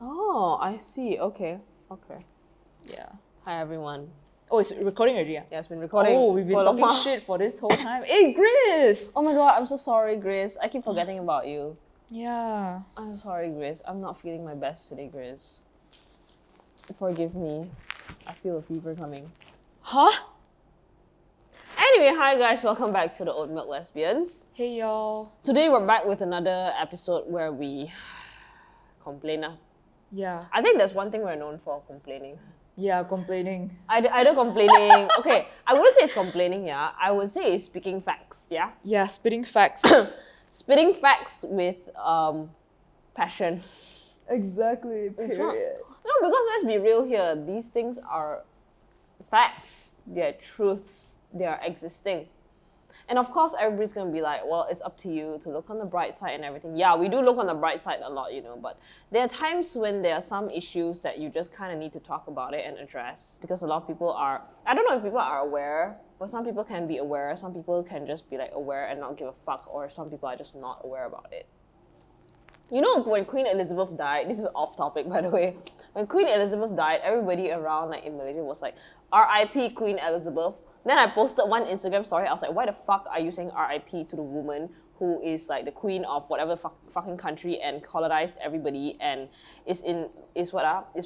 Oh, I see. Okay. Yeah. Hi, everyone. Oh, it's recording already? Yeah, it's been recording. Oh, we've been for a talking while. shit for this whole time. Hey, Grace! Oh my god, I'm so sorry, Grace. I keep forgetting about you. Yeah. I'm sorry, Grace. I'm not feeling my best today, Grace. Forgive me. I feel a fever coming. Huh? Anyway, hi guys, welcome back to the Oat Milk Lesbians. Hey, y'all. Today we're back with another episode where we complain. Yeah. I think there's one thing we're known for, complaining. Yeah, complaining. Either complaining, okay, I wouldn't say it's complaining, yeah. I would say it's speaking facts, yeah. Yeah, spitting facts. Spitting facts with passion. Exactly, period. No, because let's be real here, these things are facts, they're truths, they are existing. And of course, everybody's going to be like, well, it's up to you to look on the bright side and everything. Yeah, we do look on the bright side a lot, but there are times when there are some issues that you just kind of need to talk about it and address. Because a lot of people are, I don't know if people are aware, but some people can be aware, some people can just be like aware and not give a fuck, or some people are just not aware about it. When Queen Elizabeth died, this is off topic by the way, when Queen Elizabeth died, everybody around like in Malaysia was like, RIP Queen Elizabeth. Then I posted one Instagram story. I was like, why the fuck are you saying RIP to the woman who is like the queen of whatever fucking country and colonized everybody and is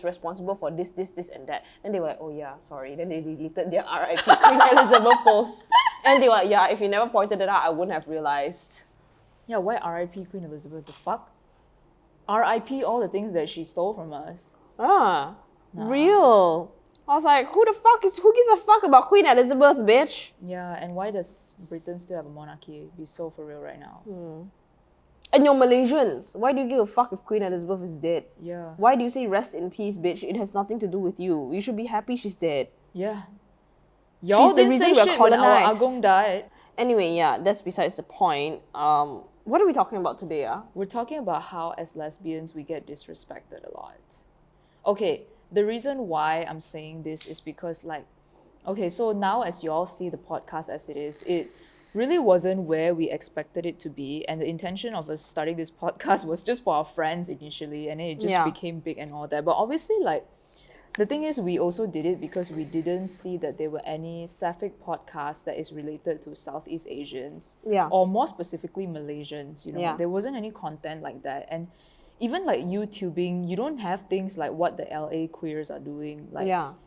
responsible for this and that. Then they were like, oh yeah, sorry. Then they deleted their RIP Queen Elizabeth post. And they were like, yeah, if you never pointed it out, I wouldn't have realized. Yeah, why RIP Queen Elizabeth? The fuck? RIP all the things that she stole from us. Real. I was like, who gives a fuck about Queen Elizabeth, bitch? Yeah, and why does Britain still have a monarchy? Be so for real right now. And you're Malaysians. Why do you give a fuck if Queen Elizabeth is dead? Yeah. Why do you say rest in peace, bitch? It has nothing to do with you. You should be happy she's dead. Yeah. Y'all didn't say shit when our Agong died. Anyway, yeah, that's besides the point. What are we talking about today? We're talking about how as lesbians we get disrespected a lot. Okay, the reason why I'm saying this is because so now as you all see the podcast as it is, it really wasn't where we expected it to be, and the intention of us starting this podcast was just for our friends initially, and then it just became big and all that. But obviously the thing is, we also did it because we didn't see that there were any Sapphic podcasts that is related to Southeast Asians. Yeah. Or more specifically Malaysians, Yeah. There wasn't any content like that. And even like YouTubing, you don't have things like what the LA queers are doing.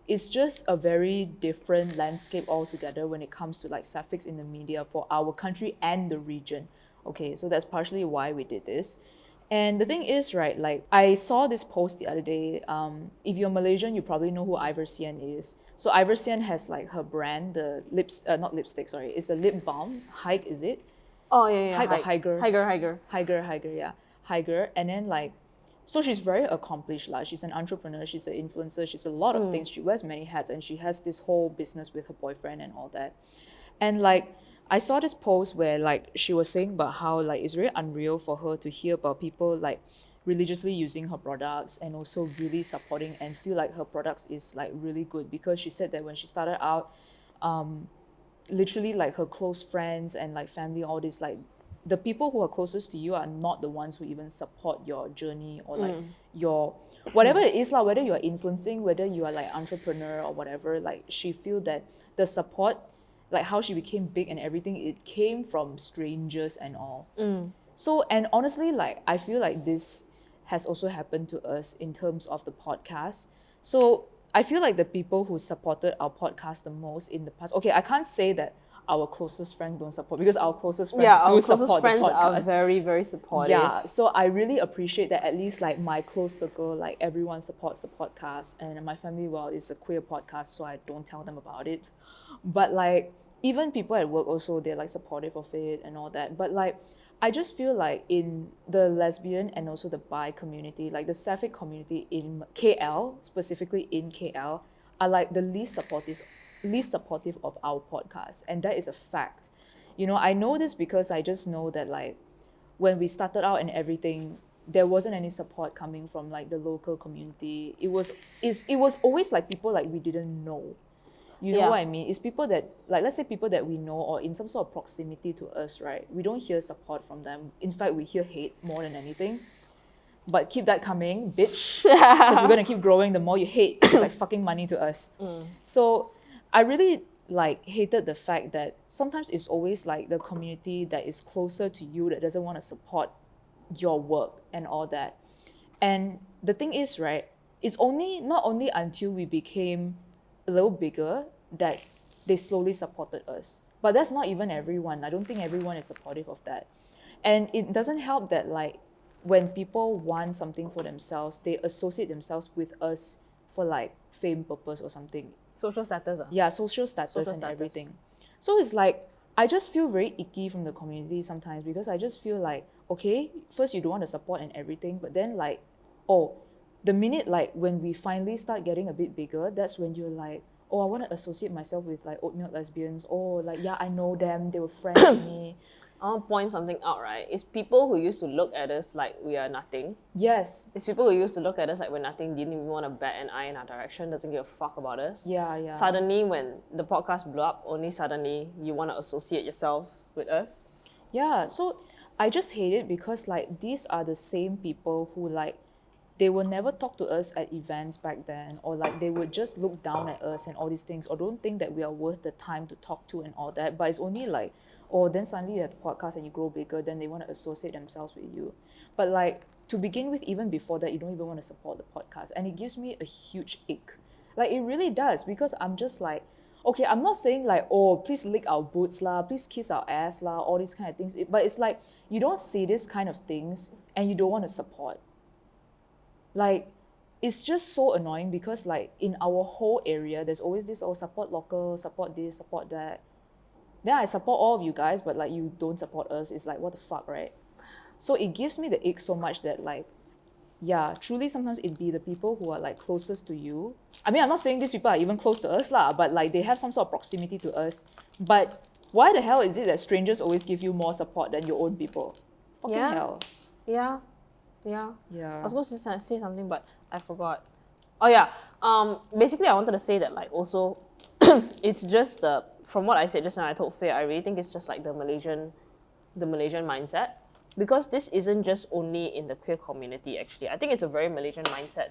It's just a very different landscape altogether when it comes to like Saphics in the media for our country and the region. Okay, so that's partially why we did this. And the thing is, right, like I saw this post the other day. If you're Malaysian, you probably know who Iversian is. So Iversian has like her brand, the it's the lip balm. Hike, is it? Oh yeah. Hike or Higer? Higer, Yeah. Higer. And then so she's very accomplished. She's an entrepreneur, she's an influencer, she's a lot of things. She wears many hats and she has this whole business with her boyfriend and all that. And I saw this post where she was saying about how it's very unreal for her to hear about people religiously using her products and also really supporting and feel like her products is really good, because she said that when she started out, literally her close friends and family, all this, the people who are closest to you are not the ones who even support your journey or your whatever it is, whether you're influencing, whether you are entrepreneur or whatever. She feel that the support, how she became big and everything, it came from strangers and all. So, and honestly, I feel like this has also happened to us in terms of the podcast. So I feel like the people who supported our podcast the most in the past, okay, I can't say that our closest friends don't support, because our closest friends do support the podcast. Our closest friends are very, very supportive. Yeah, so I really appreciate that at least my close circle, everyone supports the podcast, and my family, well, it's a queer podcast, so I don't tell them about it. But even people at work also, they're supportive of it and all that. But I just feel in the lesbian and also the bi community, the Sapphic community in KL, specifically in KL, are the least supportive of our podcast. And that is a fact. I know this because I just know that when we started out and everything, there wasn't any support coming from the local community. It was always people we didn't know. You know what I mean? It's people that, let's say people that we know or in some sort of proximity to us, right? We don't hear support from them. In fact, we hear hate more than anything. but keep that coming, bitch. Because we're gonna keep growing. The more you hate, it's like fucking money to us. So I really like hated the fact that sometimes it's always like the community that is closer to you that doesn't want to support your work and all that. And the thing is, right, it's not only until we became a little bigger that they slowly supported us. But that's not even everyone. I don't think everyone is supportive of that. And it doesn't help that like when people want something for themselves, they associate themselves with us for like fame purpose or something. Social status. Yeah, social status and everything. So it's like, I just feel very icky from the community sometimes because I just feel like, okay, first you don't want to support and everything, but then like, oh, the minute like when we finally start getting a bit bigger, that's when you're like, oh, I want to associate myself with like oat milk lesbians. Oh, like, yeah, I know them. They were friends with me. I want to point something out, right? It's people who used to look at us like we are nothing. Yes. It's people who used to look at us like we're nothing, didn't even want to bat an eye in our direction, doesn't give a fuck about us. Yeah. Suddenly, when the podcast blew up, only suddenly you want to associate yourselves with us. Yeah, so I just hate it because like these are the same people who like, they will never talk to us at events back then, or like they would just look down at us and all these things, or don't think that we are worth the time to talk to and all that. But it's only like, oh, then suddenly you have the podcast and you grow bigger, then they want to associate themselves with you. But like, to begin with, even before that, you don't even want to support the podcast. And it gives me a huge ick. Like, it really does, because I'm just like, okay, I'm not saying like, oh, please lick our boots lah, please kiss our ass lah, all these kind of things. But it's like, you don't say this kind of things and you don't want to support. Like, it's just so annoying because like in our whole area, there's always this, oh, support local, support this, support that. Then I support all of you guys, but like you don't support us. It's like, what the fuck, right? So it gives me the ick so much that like, yeah, truly sometimes it be the people who are like closest to you. I mean, I'm not saying these people are even close to us lah, but like they have some sort of proximity to us. But why the hell is it that strangers always give you more support than your own people? Fucking hell. Yeah. Yeah. I was supposed to say something, but I forgot. Oh yeah. Basically, I wanted to say that like also, it's just from what I said just now, I told Faye, I really think it's just like the Malaysian mindset. Because this isn't just only in the queer community, actually. I think it's a very Malaysian mindset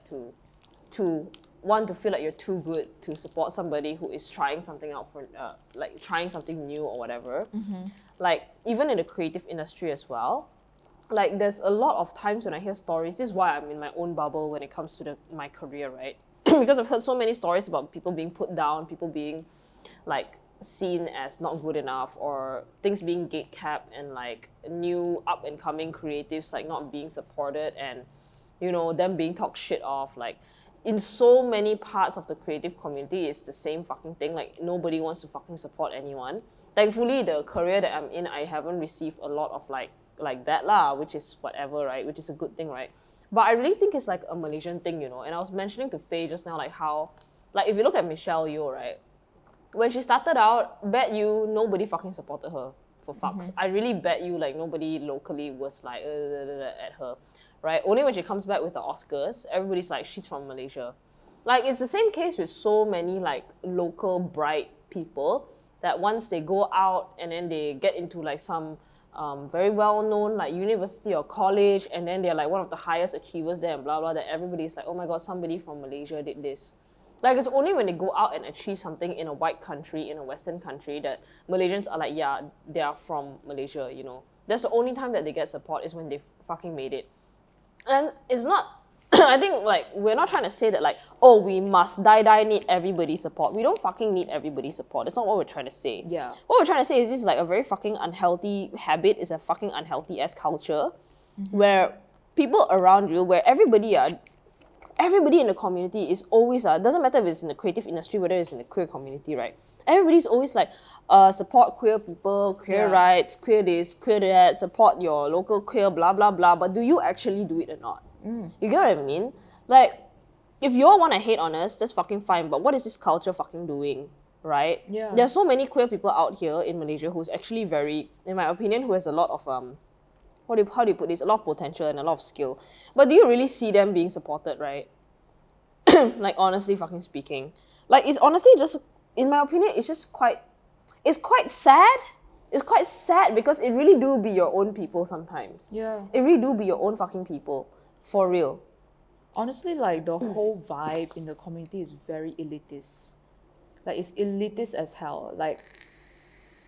to want to feel like you're too good to support somebody who is trying something out for, like trying something new or whatever. Like, even in the creative industry as well, like there's a lot of times when I hear stories, this is why I'm in my own bubble when it comes to my career, right? Because I've heard so many stories about people being put down, people being like seen as not good enough, or things being gatekept, and like new up and coming creatives like not being supported, and you know, them being talked shit of. Like in so many parts of the creative community, it's the same fucking thing. Like nobody wants to fucking support anyone. Thankfully, the career that I'm in, I haven't received a lot of like that lah, which is whatever, right? Which is a good thing, right? But I really think it's like a Malaysian thing, you know. And I was mentioning to Faye just now, like how, like if you look at Michelle Yeoh, right? When she started out, bet you nobody fucking supported her for fucks. I really bet you like nobody locally was like at her, right? Only when she comes back with the Oscars, everybody's like, she's from Malaysia. Like it's the same case with so many like local bright people that once they go out and then they get into like some very well-known like university or college, and then they're like one of the highest achievers there and blah blah, that everybody's like, oh my god, somebody from Malaysia did this. Like, it's only when they go out and achieve something in a white country, in a Western country, that Malaysians are like, yeah, they are from Malaysia, you know. That's the only time that they get support, is when they fucking made it. And it's not, I think, like, we're not trying to say that, like, oh, we must die need everybody's support. We don't fucking need everybody's support. That's not what we're trying to say. Yeah. What we're trying to say is this is, like, a very fucking unhealthy habit. It's a fucking unhealthy-ass culture where people around you, where everybody in the community is always, doesn't matter if it's in the creative industry, whether it's in the queer community, right? Everybody's always like, support queer people, queer rights, queer this, queer that, support your local queer, blah, blah, blah. But do you actually do it or not? You get what I mean? Like, if you all want to hate on us, that's fucking fine. But what is this culture fucking doing, right? Yeah. There's so many queer people out here in Malaysia who's actually very, in my opinion, who has a lot of, how do you put this? A lot of potential and a lot of skill. But do you really see them being supported, right? Like, honestly fucking speaking. Like, it's honestly just, in my opinion, it's just quite sad. It's quite sad because it really do be your own people sometimes. Yeah. It really do be your own fucking people. For real. Honestly, like the whole vibe in the community is very elitist. Like it's elitist as hell. Like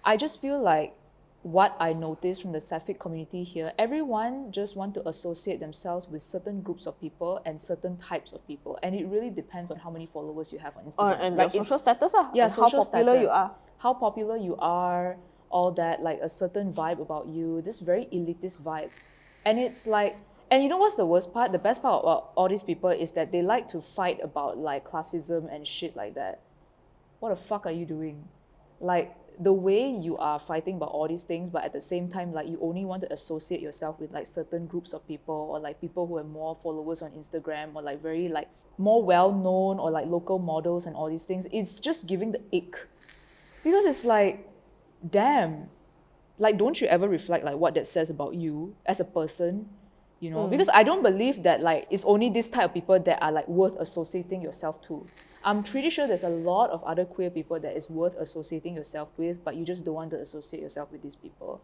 I just feel like what I noticed from the Sapphic community here, everyone just want to associate themselves with certain groups of people and certain types of people. And it really depends on how many followers you have on Instagram. And Like, your social status, yeah, and how social popular you status, are. how popular you are, all that, like a certain vibe about you, this very elitist vibe. And it's like, and you know what's the worst part? The best part about all these people is that they like to fight about like classism and shit like that. What the fuck are you doing? Like, the way you are fighting about all these things, but at the same time, like you only want to associate yourself with like certain groups of people, or like people who have more followers on Instagram, or like very like more well-known, or like local models and all these things. It's just giving the ick. Because it's like, damn, like don't you ever reflect like what that says about you as a person? You know, because I don't believe that like it's only this type of people that are like worth associating yourself to. I'm pretty sure there's a lot of other queer people that is worth associating yourself with, but you just don't want to associate yourself with these people.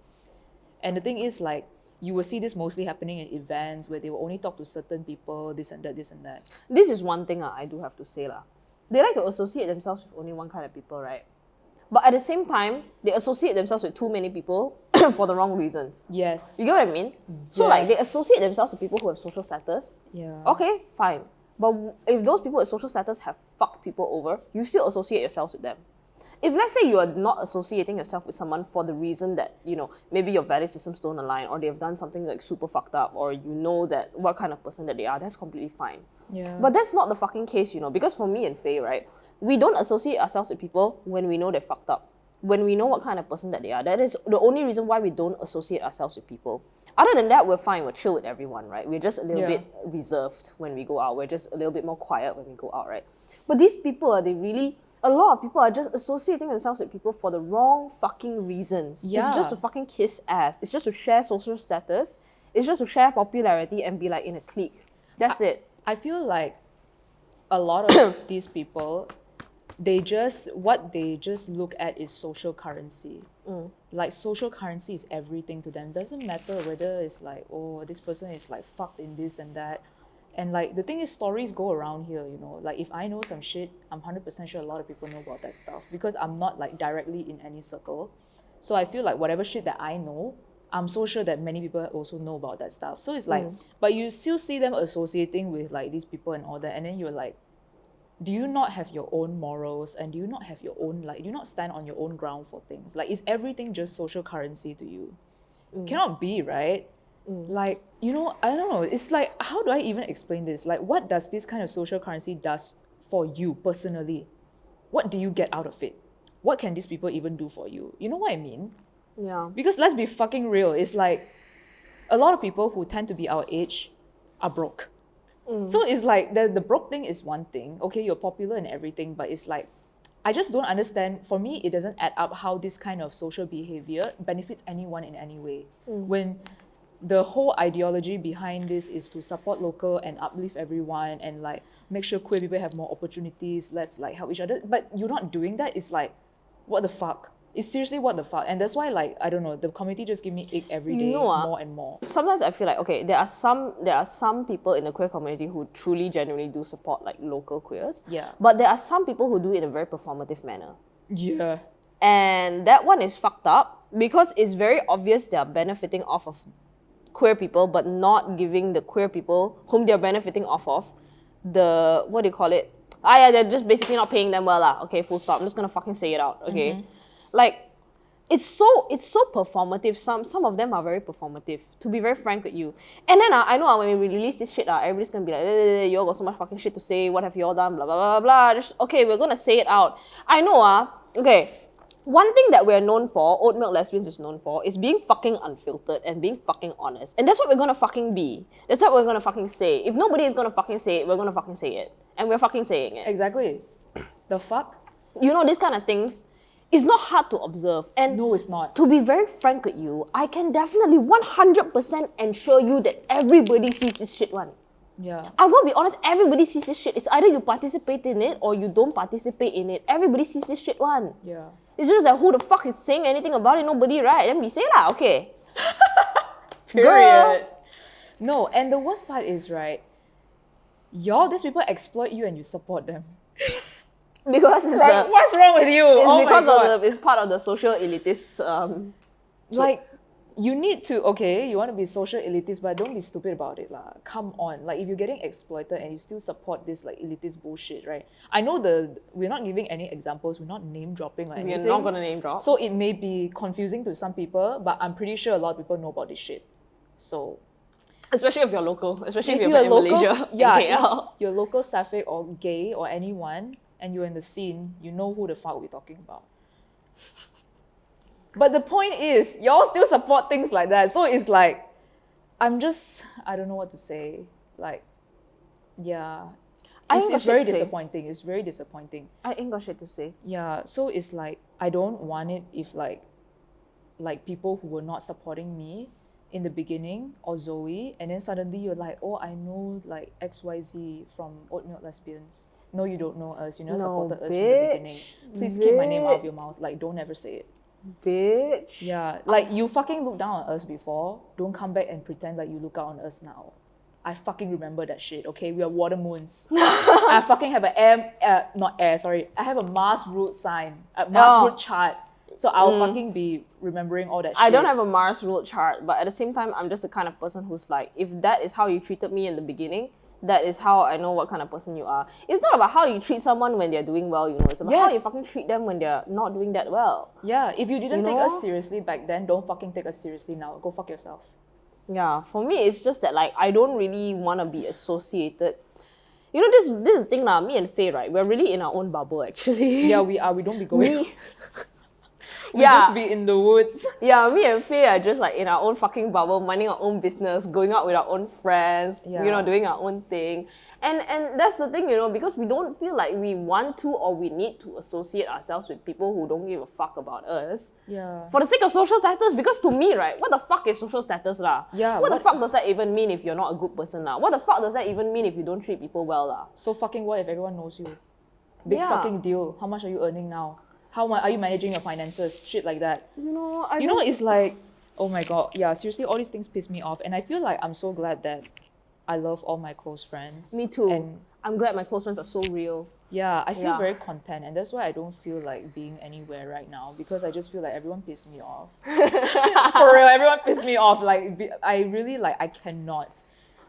And the thing is, like, you will see this mostly happening in events where they will only talk to certain people, this and that, this and that. This is one thing I do have to say lah. They like to associate themselves with only one kind of people, right? But at the same time, they associate themselves with too many people for the wrong reasons. Yes. You get what I mean? So like they associate themselves with people who have social status. Yeah. Okay, fine. But if those people with social status have fucked people over, you still associate yourselves with them. If let's say you are not associating yourself with someone for the reason that, you know, maybe your value systems don't align, or they have done something like super fucked up, or you know that what kind of person that they are, that's completely fine. Yeah. But that's not the fucking case, you know, because for me and Faye, right, we don't associate ourselves with people when we know they're fucked up. When we know what kind of person that they are. That is the only reason why we don't associate ourselves with people. Other than that, we're fine. We're chill with everyone, right? We're just a little bit reserved when we go out. We're just a little bit more quiet when we go out, right? But these people, a lot of people are just associating themselves with people for the wrong fucking reasons. Yeah. It's just to fucking kiss ass. It's just to share social status. It's just to share popularity and be like in a clique. That's it. I feel like a lot of these people, what they just look at is social currency. Like social currency is everything to them. Doesn't matter whether it's like, oh, this person is like fucked in this and that. And like the thing is, stories go around here, you know. Like if I know some shit, I'm 100% sure a lot of people know about that stuff, because I'm not like directly in any circle. So I feel like whatever shit that I know, I'm so sure that many people also know about that stuff. So it's like, but you still see them associating with like these people and all that, and then you're like, do you not have your own morals, and do you not have your own, like, do you not stand on your own ground for things? Like, is everything just social currency to you? Cannot be, right? Like, you know, I don't know. It's like, how do I even explain this? Like, what does this kind of social currency does for you personally? What do you get out of it? What can these people even do for you? You know what I mean? Yeah. Because let's be fucking real. It's like, a lot of people who tend to be our age are broke. So it's like the broke thing is one thing. Okay, you're popular and everything, but it's like, I just don't understand. For me, it doesn't add up how this kind of social behavior benefits anyone in any way. When the whole ideology behind this is to support local and uplift everyone and like make sure queer people have more opportunities, let's like help each other. But you're not doing that. It's like, what the fuck? It's seriously what the fuck. And that's why, like, I don't know, the community just give me ick every day, more and more. Sometimes I feel like, okay, there are some people in the queer community who truly genuinely do support like local queers. Yeah. But there are some people who do it in a very performative manner. Yeah. And that one is fucked up because it's very obvious they are benefiting off of queer people, but not giving the queer people whom they're benefiting off of the, what do you call it? Yeah, they're just basically not paying them well lah. Okay, full stop. I'm just gonna fucking say it out, okay? Like, it's so performative. Some of them are very performative, to be very frank with you. And then I know when we release this shit, everybody's gonna be like, you all got so much fucking shit to say, what have you all done, blah, blah, blah, blah. Just, okay, we're gonna say it out. I know, okay, one thing that we're known for, Oat Milk Lesbians is known for, is being fucking unfiltered and being fucking honest. And that's what we're gonna fucking be. That's what we're gonna fucking say. If nobody is gonna fucking say it, we're gonna fucking say it. And we're fucking saying it. Exactly. The fuck? You know, these kind of things, it's not hard to observe. And no, it's not. To be very frank with you, I can definitely 100% ensure you that everybody sees this shit one. Yeah. I'm gonna be honest, everybody sees this shit. It's either you participate in it or you don't participate in it. Everybody sees this shit one. Yeah. It's just that who the fuck is saying anything about it? Nobody, right? Then we say lah, okay. Period. No, and the worst part is, right, these people exploit you and you support them. Because it's Right? What's wrong with you? it's Oh my because God. of it's part of the social elitist Like, you need to, okay, you want to be social elitist, but don't be stupid about it lah. Come on. Like, if you're getting exploited and you still support this like elitist bullshit, right? I know we're not giving any examples, we're not name dropping or anything. we're not gonna name drop. So it may be confusing to some people, but I'm pretty sure a lot of people know about this shit. So Especially if you're local, especially if, if you're you're from local, Malaysia, yeah, in KL. if you're local Sapphic or gay or anyone, and you're in the scene, you know who the fuck we're talking about. But the point is, y'all still support things like that. So it's like, I don't know what to say. Like, yeah. It's very disappointing. It's very disappointing. I ain't got shit to say. Yeah, so it's like, I don't want it if like people who were not supporting me in the beginning or Zoe, and then suddenly you're like, oh, I know like XYZ from Oatmeal Lesbians. No, you don't know us. You never supported us from the beginning. Please keep my name out of your mouth. Like, don't ever say it. Bitch. Yeah, like you fucking looked down on us before. Don't come back and pretend like you look out on us now. I fucking remember that shit, okay? We are water moons. I fucking have I have a Mars root sign, a Mars root chart. So I'll fucking be remembering all that shit. I don't have a Mars rule chart, but at the same time, I'm just the kind of person who's like, if that is how you treated me in the beginning, that is how I know what kind of person you are. It's not about how you treat someone when they're doing well, you know. It's about how you fucking treat them when they're not doing that well. Yeah, if you didn't take us seriously back then, don't fucking take us seriously now. Go fuck yourself. Yeah, for me, it's just that like I don't really want to be associated. You know, this is the thing now. Me and Faye, right? We're really in our own bubble, actually. Yeah, we are. We don't be going. We Yeah. just be in the woods. Yeah, me and Faye are just like in our own fucking bubble, minding our own business, going out with our own friends, you know, doing our own thing. And that's the thing, you know, because we don't feel like we want to or we need to associate ourselves with people who don't give a fuck about us. Yeah. For the sake of social status, because to me, right, what the fuck is social status lah? Yeah. What the fuck does that even mean if you're not a good person lah? What the fuck does that even mean if you don't treat people well lah? So fucking what if everyone knows you? Big fucking deal. How much are you earning now? How are you managing your finances? Shit like that. You know, It's like, oh my God. Yeah, seriously, all these things piss me off. And I feel like I'm so glad that I love all my close friends. Me too. And I'm glad my close friends are so real. yeah, I feel very content. And that's why I don't feel like being anywhere right now. Because I just feel like everyone pissed me off. For real, everyone pissed me off. Like, I really, like, I cannot.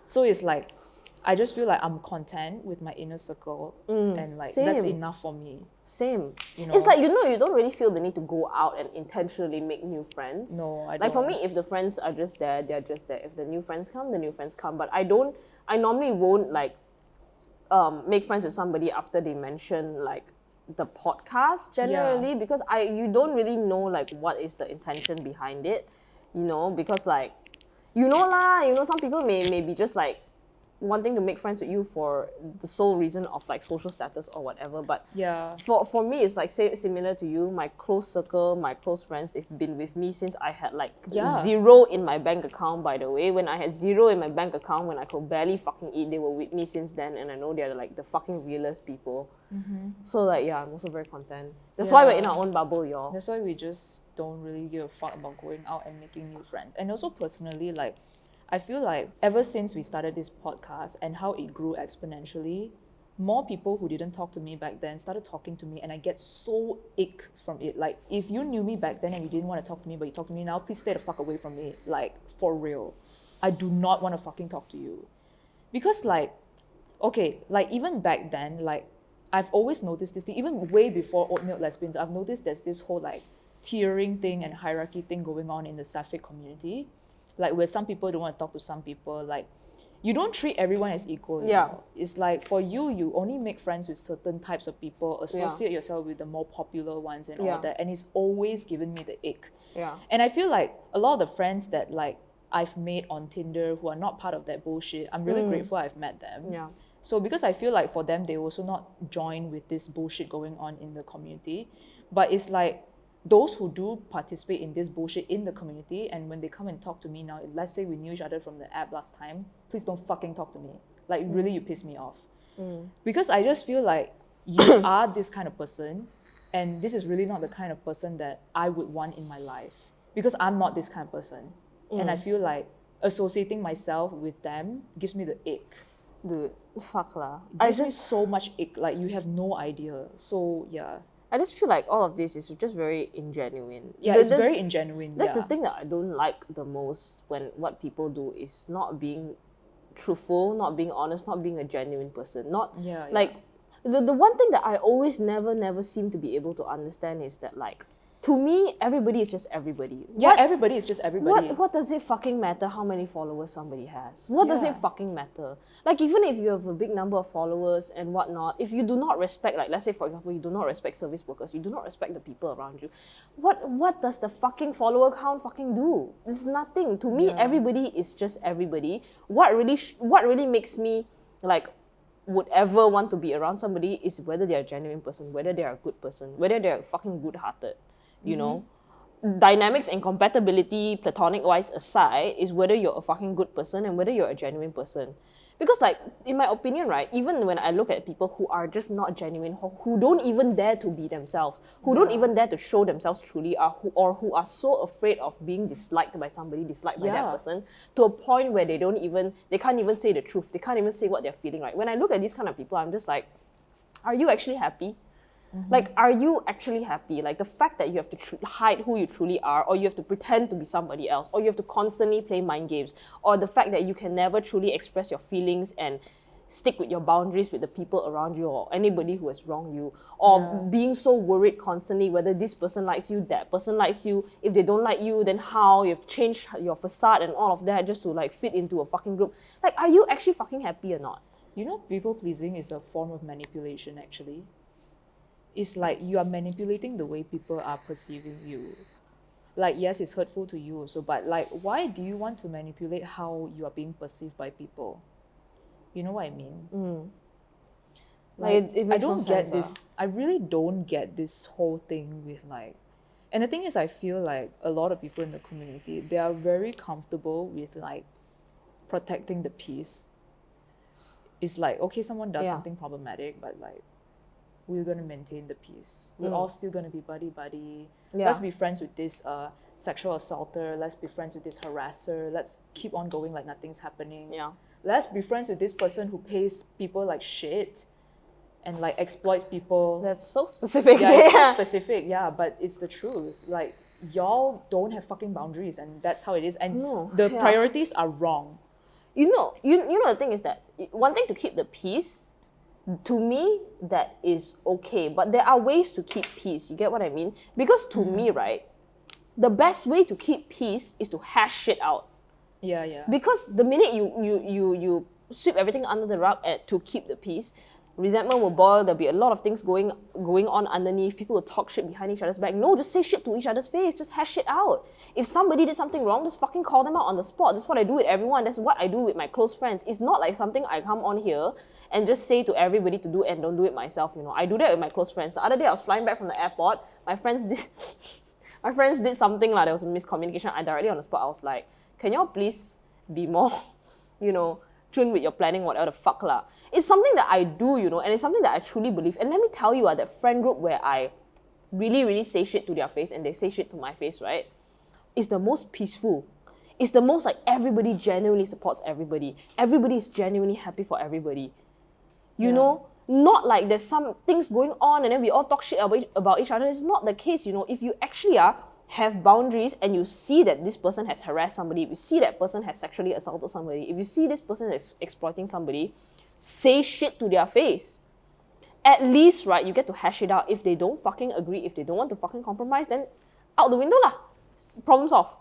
So it's like, I just feel like I'm content with my inner circle. And like, that's Same. enough for me. Same. You know? It's like, you know, you don't really feel the need to go out and intentionally make new friends. No, I don't. Like for me, if the friends are just there, they're just there. If the new friends come, the new friends come. But I normally won't like make friends with somebody after they mention like the podcast generally, because you don't really know like what is the intention behind it, you know, because like, you know, some people may be just like wanting to make friends with you for the sole reason of like social status or whatever. But yeah, for me, it's like similar to you. My close circle, my close friends, they've been with me since I had like zero in my bank account, by the way. When I had zero in my bank account, when I could barely fucking eat, they were with me since then, and I know they're like the fucking realest people. So like, yeah, I'm also very content. That's why we're in our own bubble, y'all. That's why we just don't really give a fuck about going out and making new friends. And also personally, like, I feel like ever since we started this podcast and how it grew exponentially, more people who didn't talk to me back then started talking to me, and I get so ick from it. Like, if you knew me back then and you didn't want to talk to me, but you talk to me now, please stay the fuck away from me. Like, for real. I do not want to fucking talk to you. Because like, okay, like even back then, like, I've always noticed this thing, even way before Oatmeal Lesbians, I've noticed there's this whole like tiering thing and hierarchy thing going on in the Sapphic community. Like, where some people don't want to talk to some people. Like, you don't treat everyone as equal. You know? It's like, for you only make friends with certain types of people, associate yourself with the more popular ones and all that. And it's always given me the ick. Yeah. And I feel like a lot of the friends that like I've made on Tinder who are not part of that bullshit, I'm really grateful I've met them. Yeah. So because I feel like for them, they also not join with this bullshit going on in the community. But it's like, those who do participate in this bullshit in the community, and when they come and talk to me now, let's say we knew each other from the app last time, please don't fucking talk to me. Like, really, you piss me off. Because I just feel like you are this kind of person, and this is really not the kind of person that I would want in my life. Because I'm not this kind of person. And I feel like associating myself with them gives me the ick. Dude, fuck lah. Gives me so much ick, like you have no idea. So yeah. I just feel like all of this is just very ingenuine. Yeah, it's very ingenuine. That's yeah. the thing that I don't like the most when what people do is not being truthful, not being honest, not being a genuine person. Not Yeah, like the one thing that I always never seem to be able to understand is that like to me everybody is just everybody. Yeah, everybody is just everybody. What does it fucking matter how many followers somebody has? What does it Yeah. fucking matter? Like even if you have a big number of followers and whatnot, if you do not respect, like let's say for example, you do not respect service workers, you do not respect the people around you, what does the fucking follower count fucking do? It's nothing. To me, Yeah. everybody is just everybody. What really makes me like would ever want to be around somebody is whether they're a genuine person, whether they're a good person, whether they're fucking good-hearted, you know? Dynamics and compatibility, platonic wise aside, is whether you're a fucking good person and whether you're a genuine person. Because like, in my opinion, right, even when I look at people who are just not genuine, who don't even dare to be themselves, who don't even dare to show themselves truly, who are so afraid of being disliked by somebody, disliked by that Yeah. person, to a point where they can't even say the truth, they can't even say what they're feeling. Right? When I look at these kind of people, I'm just like, are you actually happy? Like, are you actually happy? Like, the fact that you have to hide who you truly are, or you have to pretend to be somebody else, or you have to constantly play mind games, or the fact that you can never truly express your feelings and stick with your boundaries with the people around you or anybody who has wronged you, or being so worried constantly whether this person likes you, that person likes you. If they don't like you, then how? You have changed your facade and all of that just to like fit into a fucking group. Like, are you actually fucking happy or not? You know, people pleasing is a form of manipulation actually. It's like you are manipulating the way people are perceiving you. Like, yes, it's hurtful to you also, but like, why do you want to manipulate how you are being perceived by people? You know what I mean? Like, it I makes no don't get sense, this. I really don't get this whole thing with like, and the thing is, I feel like a lot of people in the community, they are very comfortable with like protecting the peace. It's like, okay, someone does Yeah. something problematic, but like, we're gonna maintain the peace. We're all still gonna be buddy. Yeah. Let's be friends with this sexual assaulter. Let's be friends with this harasser. Let's keep on going like nothing's happening. Yeah. Let's be friends with this person who pays people like shit and like exploits people. That's so specific. Yeah, it's so specific, yeah, but it's the truth. Like, y'all don't have fucking boundaries, and that's how it is. And No, the yeah. priorities are wrong. You know the thing is that wanting to keep the peace, to me, that is okay. But there are ways to keep peace. You get what I mean? Because to me, right, the best way to keep peace is to hash shit out. Yeah, yeah. Because the minute you sweep everything under the rug to keep the peace, resentment will boil. There'll be a lot of things going on underneath. People will talk shit behind each other's back. No, just say shit to each other's face. Just hash shit out. If somebody did something wrong, just fucking call them out on the spot. That's what I do with everyone. That's what I do with my close friends. It's not like something I come on here and just say to everybody to do and don't do it myself. You know, I do that with my close friends. The other day I was flying back from the airport. My friends did something like there was a miscommunication. I directly on the spot I was like, can y'all please be more, tuned with your planning, whatever the fuck lah. It's something that I do, and it's something that I truly believe. And let me tell you, that friend group where I really say shit to their face and they say shit to my face, right, is the most peaceful. It's the most like everybody genuinely supports everybody. Everybody is genuinely happy for everybody. You know? Not like there's some things going on and then we all talk shit about each other. It's not the case, If you actually have boundaries and you see that this person has harassed somebody, if you see that person has sexually assaulted somebody, if you see this person is exploiting somebody, say shit to their face. At least, right, you get to hash it out. If they don't fucking agree, if they don't want to fucking compromise, then out the window lah. Problem solved.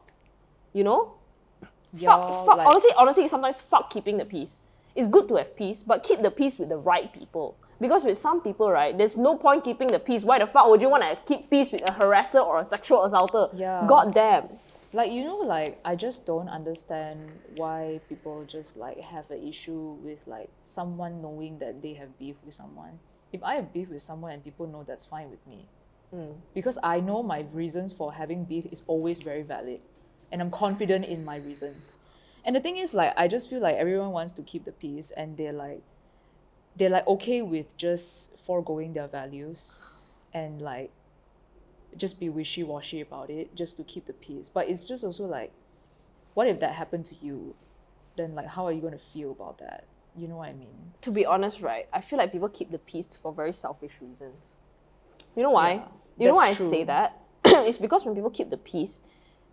Fuck. Like, Honestly, sometimes fuck keeping the peace. It's good to have peace, but keep the peace with the right people. Because with some people, right, there's no point keeping the peace. Why the fuck would you want to keep peace with a harasser or a sexual assaulter? Yeah. God damn. like, like, I just don't understand why people just like have an issue with like someone knowing that they have beef with someone. If I have beef with someone and people know, that's fine with me. Because I know my reasons for having beef is always very valid. And I'm confident in my reasons. And the thing is, like, I just feel like everyone wants to keep the peace and they're like okay with just foregoing their values and like just be wishy-washy about it just to keep the peace. But it's just also like, what if that happened to you? Then like, how are you going to feel about that? You know what I mean? To be honest, right, I feel like people keep the peace for very selfish reasons. You know why? Yeah, You know why I that's say true. that? It's because when people keep the peace,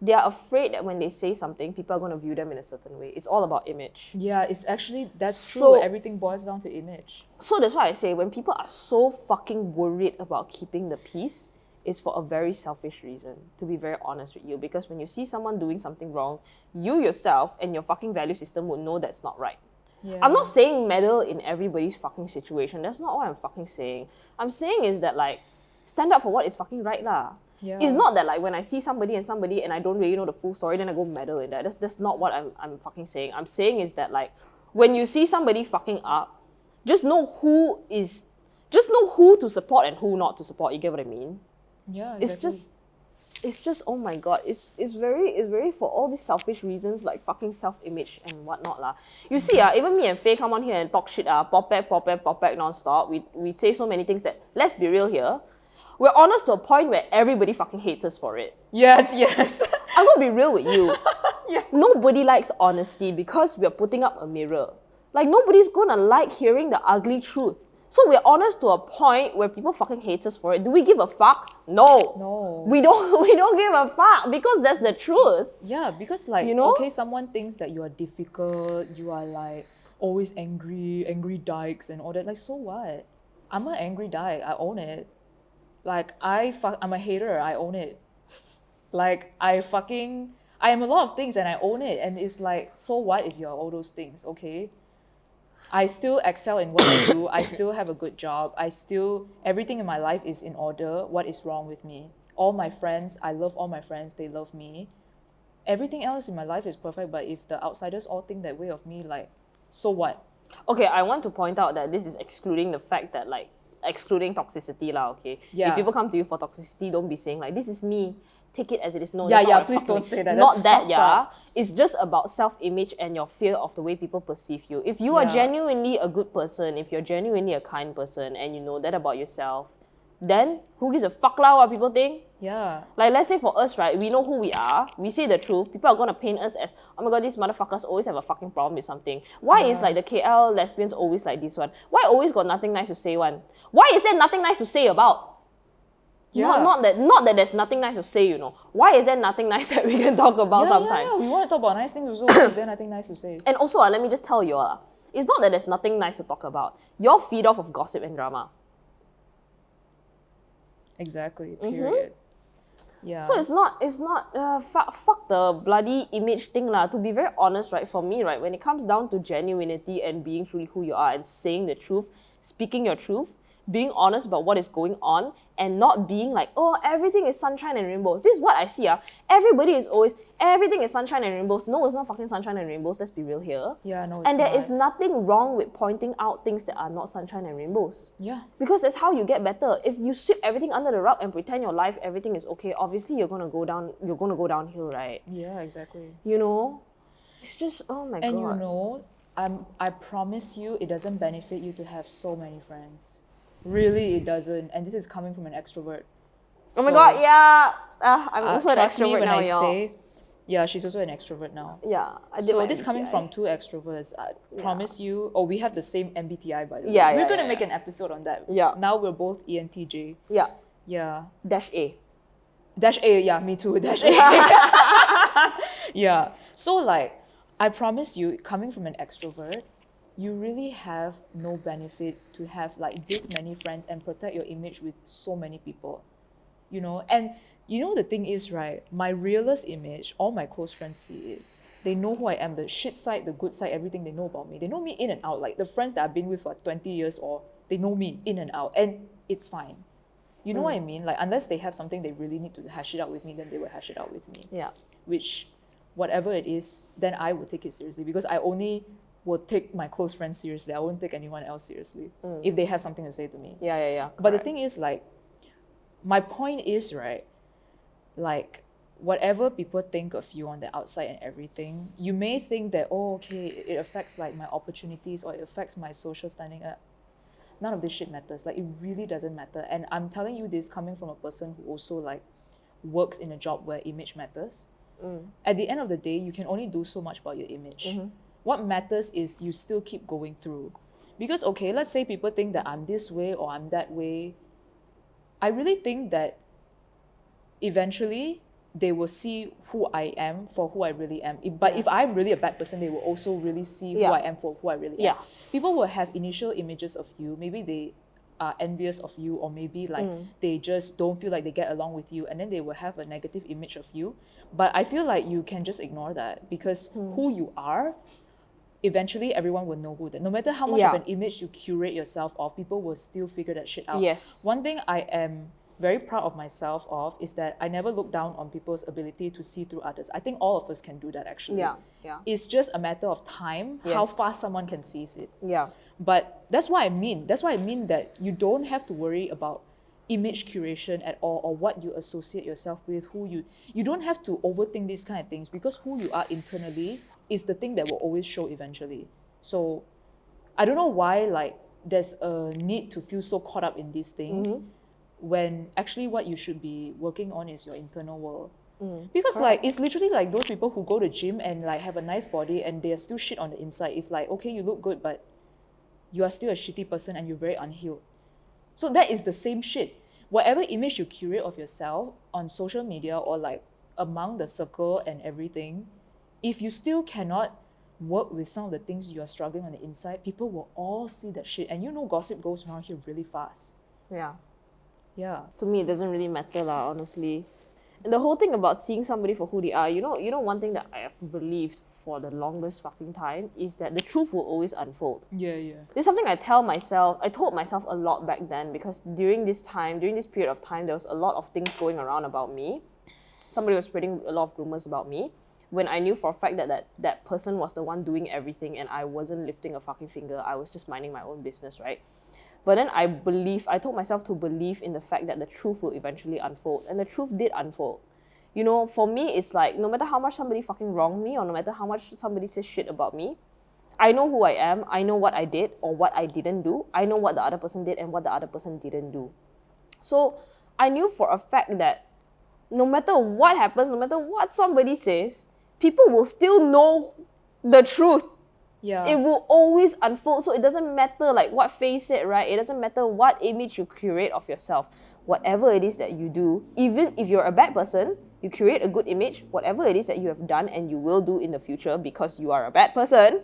they are afraid that when they say something, people are going to view them in a certain way. It's all about image. Yeah, it's actually, that's So- true. Everything boils down to image. So that's why I say when people are so fucking worried about keeping the peace, it's for a very selfish reason, to be very honest with you. Because when you see someone doing something wrong, you yourself and your fucking value system would know that's not right. Yeah. I'm not saying meddle in everybody's fucking situation. That's not what I'm fucking saying. I'm saying is that like, stand up for what is fucking right lah. Yeah. It's not that like when I see somebody and I don't really know the full story, then I go meddle in that. That's not what I'm fucking saying. I'm saying is that like, when you see somebody fucking up, just know who to support and who not to support. You get what I mean? Yeah, exactly. It's just oh my god, it's very for all these selfish reasons like fucking self-image and whatnot lah. You see even me and Faye come on here and talk shit pop back non-stop. We say so many things that, let's be real here, we're honest to a point where everybody fucking hates us for it. Yes. I'm gonna be real with you. Yeah. Nobody likes honesty because we're putting up a mirror. Like nobody's gonna like hearing the ugly truth. So we're honest to a point where people fucking hate us for it. Do we give a fuck? No. We don't give a fuck because that's the truth. Yeah, because like, You know? okay, someone thinks that you are difficult, you are like always angry dykes and all that. Like, so what? I'm an angry dyke, I own it. Like, I'm a hater, I own it. Like, I am a lot of things and I own it. And it's like, so what if you're all those things, okay? I still excel in what I do. I still have a good job. Everything in my life is in order. What is wrong with me? All my friends, I love all my friends. They love me. Everything else in my life is perfect. But if the outsiders all think that way of me, like, so what? Okay, I want to point out that this is excluding the fact that like, excluding toxicity lah, okay? Yeah. If people come to you for toxicity, don't be saying like, this is me. Take it as it is. No, Yeah, that's not yeah, what I'm please fucking don't say that. Not That's that, fucked yeah. up. It's just about self-image and your fear of the way people perceive you. If you are Yeah. genuinely a good person, if you're genuinely a kind person, and you know that about yourself, then who gives a fuck lah what people think? Yeah. Like, let's say for us, right, we know who we are, we say the truth, people are gonna paint us as, oh my god, these motherfuckers always have a fucking problem with something. Why is like the KL lesbians always like this one? Why always got nothing nice to say one? Why is there nothing nice to say about? Yeah. Not that there's nothing nice to say, you know. Why is there nothing nice that we can talk about sometimes? Yeah. We want to talk about nice things also. Why is there nothing nice to say? And also, let me just tell you all, it's not that there's nothing nice to talk about. Y'all feed off of gossip and drama. Exactly. Period. Yeah. So it's not fuck the bloody image thing lah. To be very honest, right, for me, right, when it comes down to genuinity and being truly who you are and saying the truth, speaking your truth, being honest about what is going on and not being like, oh, everything is sunshine and rainbows. This is what I see. Everybody is always, everything is sunshine and rainbows. No, it's not fucking sunshine and rainbows. Let's be real here. Yeah, no, it's And there not. is nothing wrong with pointing out things that are not sunshine and rainbows. Yeah. Because that's how you get better. If you sweep everything under the rug and pretend your life, everything is okay, obviously you're gonna go downhill, right? Yeah, exactly. You know? It's just, oh my god. And you know, I promise you, it doesn't benefit you to have so many friends. Really, it doesn't. And this is coming from an extrovert. Oh my god, yeah. I'm also an trust me extrovert when now, I y'all. say, yeah, she's also an extrovert now. Yeah, I did So my this coming MBTI. from two extroverts. I promise you. Oh, we have the same MBTI by the way. Yeah, We're yeah, gonna yeah, make yeah. an episode on that. Yeah. Now we're both ENTJ. Yeah, Yeah. -A. -A, yeah, me too. -A. Yeah. So like, I promise you, coming from an extrovert, you really have no benefit to have like this many friends and protect your image with so many people. You know, and you know the thing is, right, my realest image, all my close friends see it. They know who I am, the shit side, the good side, everything they know about me. They know me in and out. Like the friends that I've been with for 20 years, or they know me in and out, and it's fine. You know what I mean? Like, unless they have something they really need to hash it out with me, then they will hash it out with me. Yeah. Which, whatever it is, then I will take it seriously, because I only will take my close friends seriously. I won't take anyone else seriously if they have something to say to me. Yeah. But the correct. thing is, like, my point is, right, like, whatever people think of you on the outside and everything, you may think that, oh, okay, it affects like my opportunities or it affects my social standing. None of this shit matters. Like, it really doesn't matter. And I'm telling you this coming from a person who also like works in a job where image matters. At the end of the day, you can only do so much about your image. What matters is you still keep going through. Because, okay, let's say people think that I'm this way or I'm that way. I really think that eventually they will see who I am for who I really am. If I'm really a bad person, they will also really see who I am for who I really am. People will have initial images of you. Maybe they are envious of you, or maybe like they just don't feel like they get along with you, and then they will have a negative image of you. But I feel like you can just ignore that, because who you are, eventually everyone will know who that. No matter how much of an image you curate yourself of, people will still figure that shit out. Yes. One thing I am very proud of myself of is that I never look down on people's ability to see through others. I think all of us can do that, actually. Yeah. It's just a matter of time, how fast someone can seize it. Yeah. But that's what I mean. That's why I mean that you don't have to worry about image curation at all, or what you associate yourself with, who you don't have to overthink these kind of things, because who you are internally is the thing that will always show eventually. So I don't know why like there's a need to feel so caught up in these things when actually what you should be working on is your internal world. Because like it's literally like those people who go to gym and like have a nice body and they are still shit on the inside. It's like, okay, you look good, but you are still a shitty person and you're very unhealed. So that is the same shit. Whatever image you curate of yourself on social media or like among the circle and everything, if you still cannot work with some of the things you are struggling on the inside, people will all see that shit. And you know gossip goes around here really fast. Yeah. Yeah. To me, it doesn't really matter lah, honestly. And the whole thing about seeing somebody for who they are, you know one thing that I have believed for the longest fucking time is that the truth will always unfold. Yeah. This is something I told myself a lot back then, because during this period of time, there was a lot of things going around about me. Somebody was spreading a lot of rumors about me, when I knew for a fact that person was the one doing everything and I wasn't lifting a fucking finger. I was just minding my own business, right? But then I told myself to believe in the fact that the truth will eventually unfold. And the truth did unfold. You know, for me, it's like, no matter how much somebody fucking wronged me, or no matter how much somebody says shit about me, I know who I am, I know what I did or what I didn't do, I know what the other person did and what the other person didn't do. So I knew for a fact that no matter what happens, no matter what somebody says, people will still know the truth. Yeah. It will always unfold. So it doesn't matter like what face it, right? It doesn't matter what image you curate of yourself. Whatever it is that you do, even if you're a bad person, you create a good image. Whatever it is that you have done and you will do in the future because you are a bad person,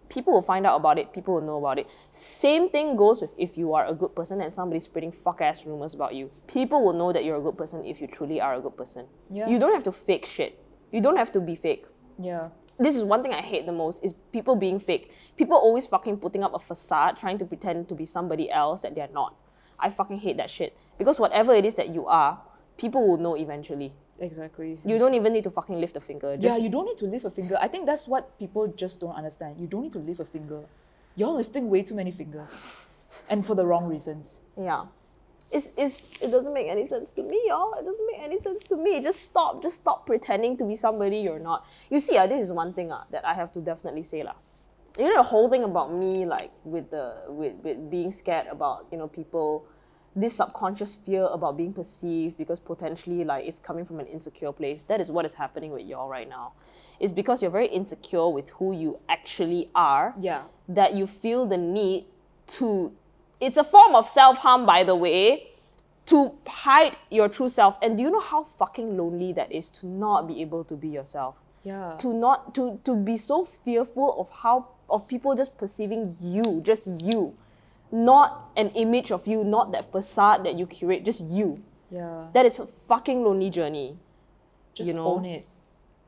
people will find out about it. People will know about it. Same thing goes with if you are a good person and somebody's spreading fuck-ass rumors about you. People will know that you're a good person if you truly are a good person. Yeah. You don't have to fake shit. You don't have to be fake. Yeah. This is one thing I hate the most, is people being fake. People always fucking putting up a facade, trying to pretend to be somebody else that they're not. I fucking hate that shit. Because whatever it is that you are, people will know eventually. Exactly. You don't even need to fucking lift a finger. Yeah, you don't need to lift a finger. I think that's what people just don't understand. You don't need to lift a finger. You're lifting way too many fingers. And for the wrong reasons. Yeah. It doesn't make any sense to me, y'all. It doesn't make any sense to me. Just stop pretending to be somebody you're not. You see, this is one thing that I have to definitely say lah. You know, the whole thing about me, like with being scared about, you know, people, this subconscious fear about being perceived because potentially like it's coming from an insecure place. That is what is happening with y'all right now. It's because you're very insecure with who you actually are. Yeah. That you feel the need to. It's a form of self-harm, by the way, to hide your true self. And do you know how fucking lonely that is, to not be able to be yourself? Yeah. To be so fearful of people just perceiving you, just you. Not an image of you, not that facade that you curate, just you. Yeah. That is a fucking lonely journey. Just you know? own it.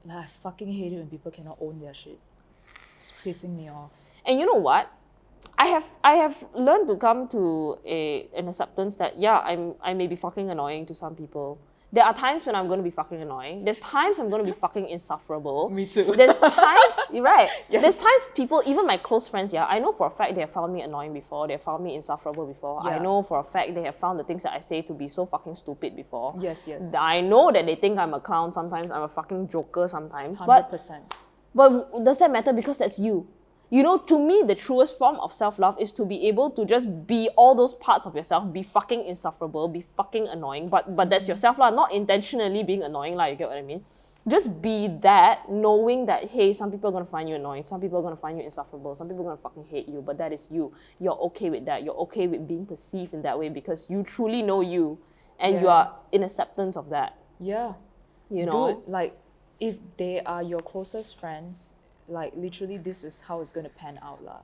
Like, I fucking hate it when people cannot own their shit. It's pissing me off. And you know what? I have learned to come to an acceptance that I may be fucking annoying to some people. There are times when I'm going to be fucking annoying. There's times I'm going to be fucking insufferable. Me too. There's times, you're right. Yes. There's times people, even my close friends, I know for a fact they have found me annoying before. They have found me insufferable before. Yeah. I know for a fact they have found the things that I say to be so fucking stupid before. Yes. I know that they think I'm a clown sometimes. I'm a fucking joker sometimes. 100%. But does that matter? Because that's you. You know, to me, the truest form of self-love is to be able to just be all those parts of yourself, be fucking insufferable, be fucking annoying, but that's yourself lah, not intentionally being annoying lah, you get what I mean? Just be that, knowing that, hey, some people are going to find you annoying, some people are going to find you insufferable, some people are going to fucking hate you, but that is you. You're okay with that. You're okay with being perceived in that way because you truly know you and you are in acceptance of that. Yeah. You know? Dude, like, if they are your closest friends, like, literally this is how it's going to pan out, lah.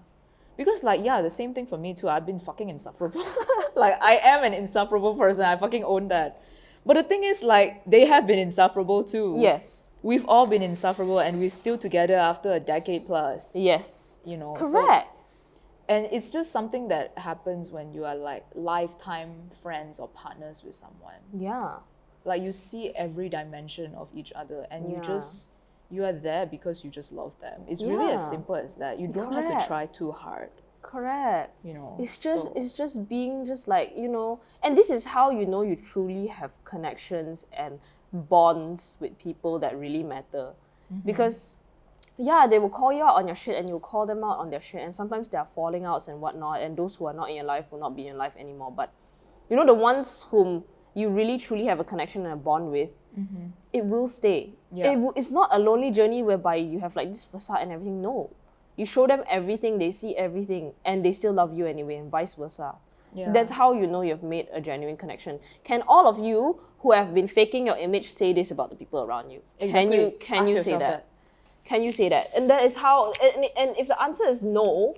Because, like, yeah, the same thing for me too. I've been fucking insufferable. Like, I am an insufferable person. I fucking own that. But the thing is, like, they have been insufferable too. Yes. We've all been insufferable and we're still together after a decade plus. Yes. You know? Correct. And it's just something that happens when you are, like, lifetime friends or partners with someone. Yeah. Like, you see every dimension of each other and you are there because you just love them. It's really as simple as that. You don't have to try too hard. Correct. You know, it's just being just like, you know, and this is how you know you truly have connections and bonds with people that really matter. Because they will call you out on your shit and you'll call them out on their shit, and sometimes there are falling outs and whatnot, and those who are not in your life will not be in your life anymore. But you know, the ones whom you really truly have a connection and a bond with, it will stay. It's not a lonely journey whereby you have like this facade and everything. No. You show them everything, they see everything, and they still love you anyway, and vice versa. Yeah. That's how you know you've made a genuine connection. Can all of you who have been faking your image say this about the people around you? Exactly. Can you say that? Can you say that? And that is how, and if the answer is no,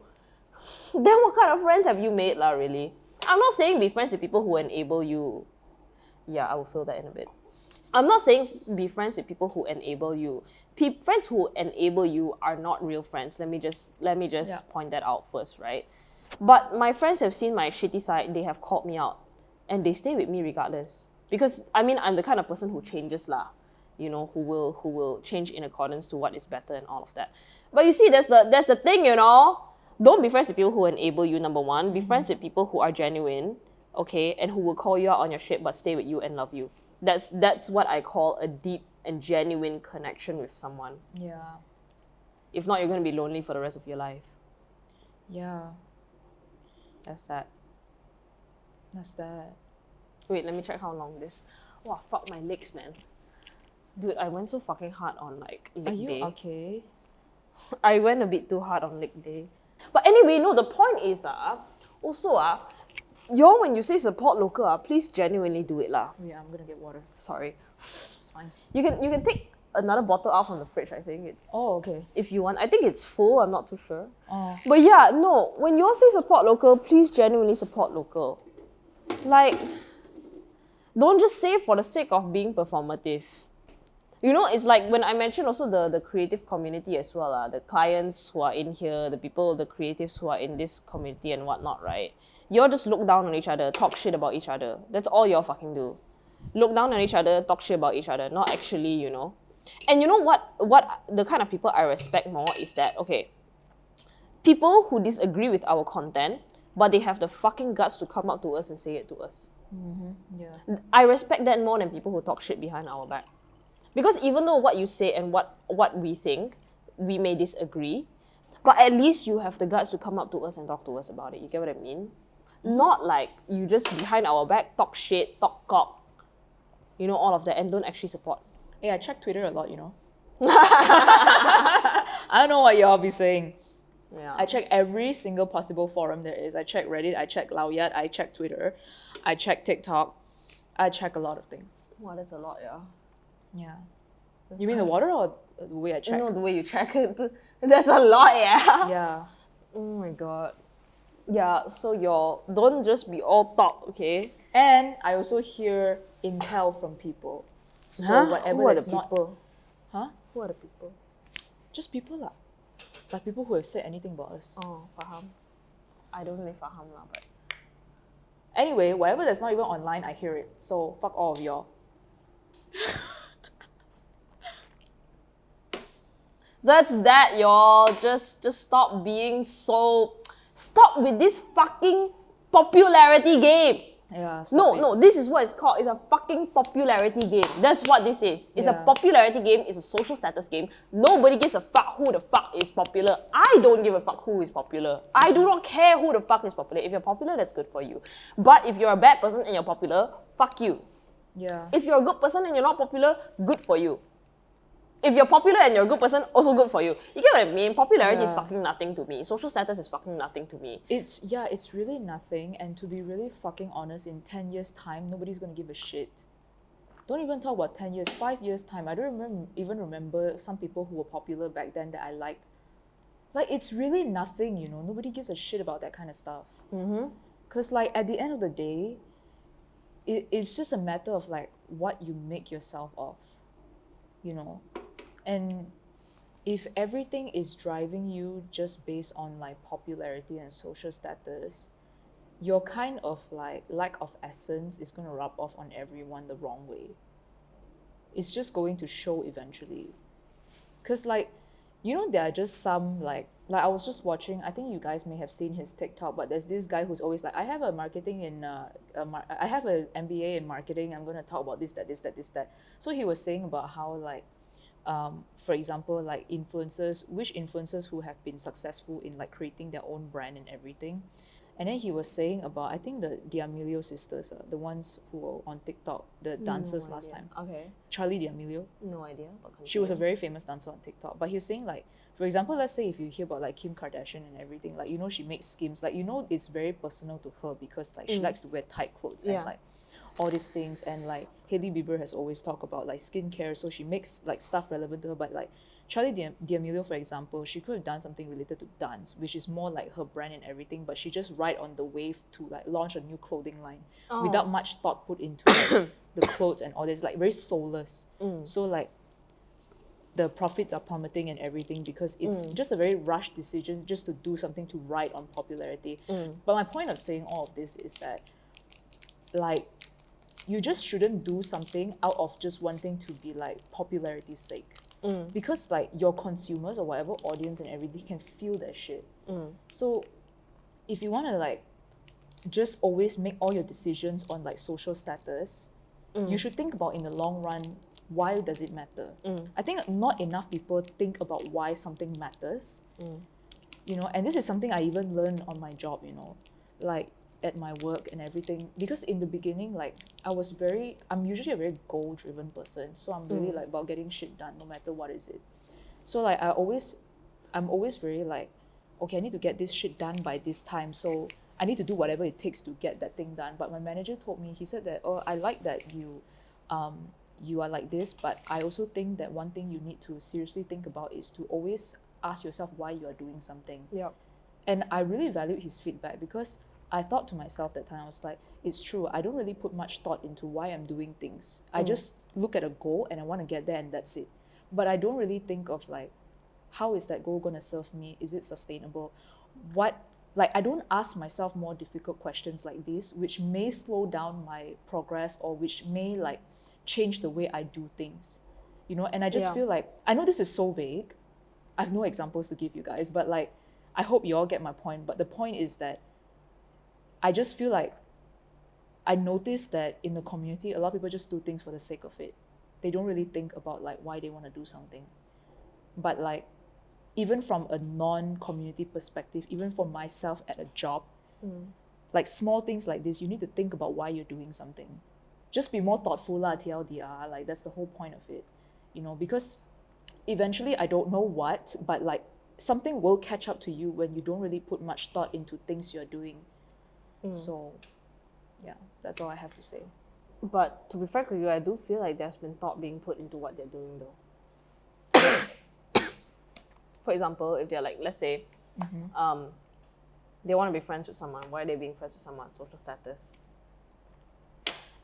then what kind of friends have you made, lah, really? I'm not saying be friends with people who enable you. Yeah, I will fill that in a bit. I'm not saying be friends with people who enable you. Friends who enable you are not real friends. Let me just point that out first, right? But my friends have seen my shitty side. They have called me out, and they stay with me regardless. Because I mean, I'm the kind of person who changes, lah. You know, who will change in accordance to what is better and all of that. But you see, that's the thing, you know. Don't be friends with people who enable you. Number one, be friends with people who are genuine, okay, and who will call you out on your shit but stay with you and love you. That's what I call a deep and genuine connection with someone. Yeah. If not, you're going to be lonely for the rest of your life. Yeah. That's that. Wait, let me check how long this. Wow, fuck my legs, man. Dude, I went so fucking hard on like leg day. Are you okay? I went a bit too hard on leg day. But anyway, no, the point is also y'all, when you say support local, please genuinely do it, lah. Yeah, I'm gonna get water. Sorry. It's fine. You can take another bottle out from the fridge, I think. It's okay. If you want. I think it's full, I'm not too sure. Oh. But yeah, no, when you all say support local, please genuinely support local. Like, don't just say for the sake of being performative. You know, it's like when I mentioned also the creative community as well, the clients who are in here, the people, the creatives who are in this community and whatnot, right? You all just look down on each other, talk shit about each other. That's all you all fucking do. Look down on each other, talk shit about each other, not actually, you know. And you know what the kind of people I respect more is that, okay, people who disagree with our content, but they have the fucking guts to come up to us and say it to us. Yeah. I respect that more than people who talk shit behind our back. Because even though what you say and what we think, we may disagree, but at least you have the guts to come up to us and talk to us about it. You get what I mean? Not like you just behind our back talk shit, talk cock, you know, all of that, and don't actually support. Yeah, I check Twitter a lot, you know. I don't know what y'all be saying. Yeah. I check every single possible forum there is. I check Reddit, I check Laoyat, I check Twitter, I check TikTok. I check a lot of things. Wow, that's a lot, yeah. Yeah. You mean the water or the way I check? No, the way you check it. That's a lot, yeah. Yeah. Oh my god. Yeah, so y'all, don't just be all talk, okay? And I also hear intel from people. So whatever Who are is the not... people? Huh? Who are the people? Just people lah. Like people who have said anything about us. Oh, faham. I don't really faham lah, but... Anyway, whatever that's not even online, I hear it. So fuck all of y'all. That's that, y'all. Just stop being so... Stop with this fucking popularity game. Yeah, No, this is what it's called. It's a fucking popularity game. That's what this is. It's a popularity game. It's a social status game. Nobody gives a fuck who the fuck is popular. I don't give a fuck who is popular. I do not care who the fuck is popular. If you're popular, that's good for you. But if you're a bad person and you're popular, fuck you. Yeah. If you're a good person and you're not popular, good for you. If you're popular and you're a good person, also good for you. You get what I mean? Popularity is Yeah. fucking nothing to me. Social status is fucking nothing to me. It's really nothing. And to be really fucking honest, in 10 years' time, nobody's gonna give a shit. Don't even talk about 10 years, 5 years' time. I don't even remember some people who were popular back then that I liked. Like, it's really nothing, you know. Nobody gives a shit about that kind of stuff. Because, like, at the end of the day, it's just a matter of, like, what you make yourself of, you know. And if everything is driving you just based on, like, popularity and social status, your kind of, like, lack of essence is going to rub off on everyone the wrong way. It's just going to show eventually. Because, like, you know, there are just some, like I was just watching, I think you guys may have seen his TikTok, but there's this guy who's always like, I have a marketing in, I have an MBA in marketing, I'm going to talk about this, that. So he was saying about how, like, for example, like which influencers who have been successful in, like, creating their own brand and everything. And then he was saying about, I think the D'Amelio sisters, the ones who were on TikTok, the dancers No last idea. time. Okay. Charlie D'Amelio. No idea. But She was a continue. very famous dancer on TikTok. But he was saying, like, for example, let's say if you hear about, like, Kim Kardashian and everything, like, you know, she makes skims. Like, you know, it's very personal to her because, like, she likes to wear tight clothes Yeah. and, like, all these things. And, like, Hailey Bieber has always talked about, like, skincare. So she makes, like, stuff relevant to her. But, like, Charlie D'Amelio, for example, she could have done something related to dance, which is more like her brand and everything, but she just ride on the wave to, like, launch a new clothing line without much thought put into like, the clothes and all this, like, very soulless. So, like, the profits are plummeting and everything because it's just a very rushed decision just to do something to ride on popularity. But my point of saying all of this is that, like, you just shouldn't do something out of just wanting to be, like, popularity's sake. Because, like, your consumers or whatever audience and everything can feel that shit. So if you want to, like, just always make all your decisions on, like, social status, you should think about in the long run, why does it matter? I think not enough people think about why something matters. You know, and this is something I even learned on my job, you know, like, at my work and everything. Because in the beginning, like, I'm usually a very goal-driven person. So I'm really, like, about getting shit done, no matter what is it. So, like, I'm always very, like, okay, I need to get this shit done by this time. So I need to do whatever it takes to get that thing done. But my manager told me, he said that, oh, I like that you are like this, but I also think that one thing you need to seriously think about is to always ask yourself why you are doing something. Yep. And I really valued his feedback because I thought to myself that time, I was like, it's true, I don't really put much thought into why I'm doing things. I just look at a goal and I want to get there and that's it. But I don't really think of, like, how is that goal going to serve me? Is it sustainable? I don't ask myself more difficult questions like this, which may slow down my progress or which may, like, change the way I do things, you know. And I just feel like, I know this is so vague, I have no examples to give you guys, but, like, I hope you all get my point. But the point is that I just feel like I noticed that in the community, a lot of people just do things for the sake of it. They don't really think about, like, why they want to do something. But, like, even from a non-community perspective, even for myself at a job, like, small things like this, you need to think about why you're doing something. Just be more thoughtful lah, TLDR, like, that's the whole point of it, you know, because eventually, I don't know what, but, like, something will catch up to you when you don't really put much thought into things you're doing. So, yeah, that's all I have to say. But to be frank with you, I do feel like there's been thought being put into what they're doing though. For example, if they're like, let's say, they want to be friends with someone. Why are they being friends with someone? Social status.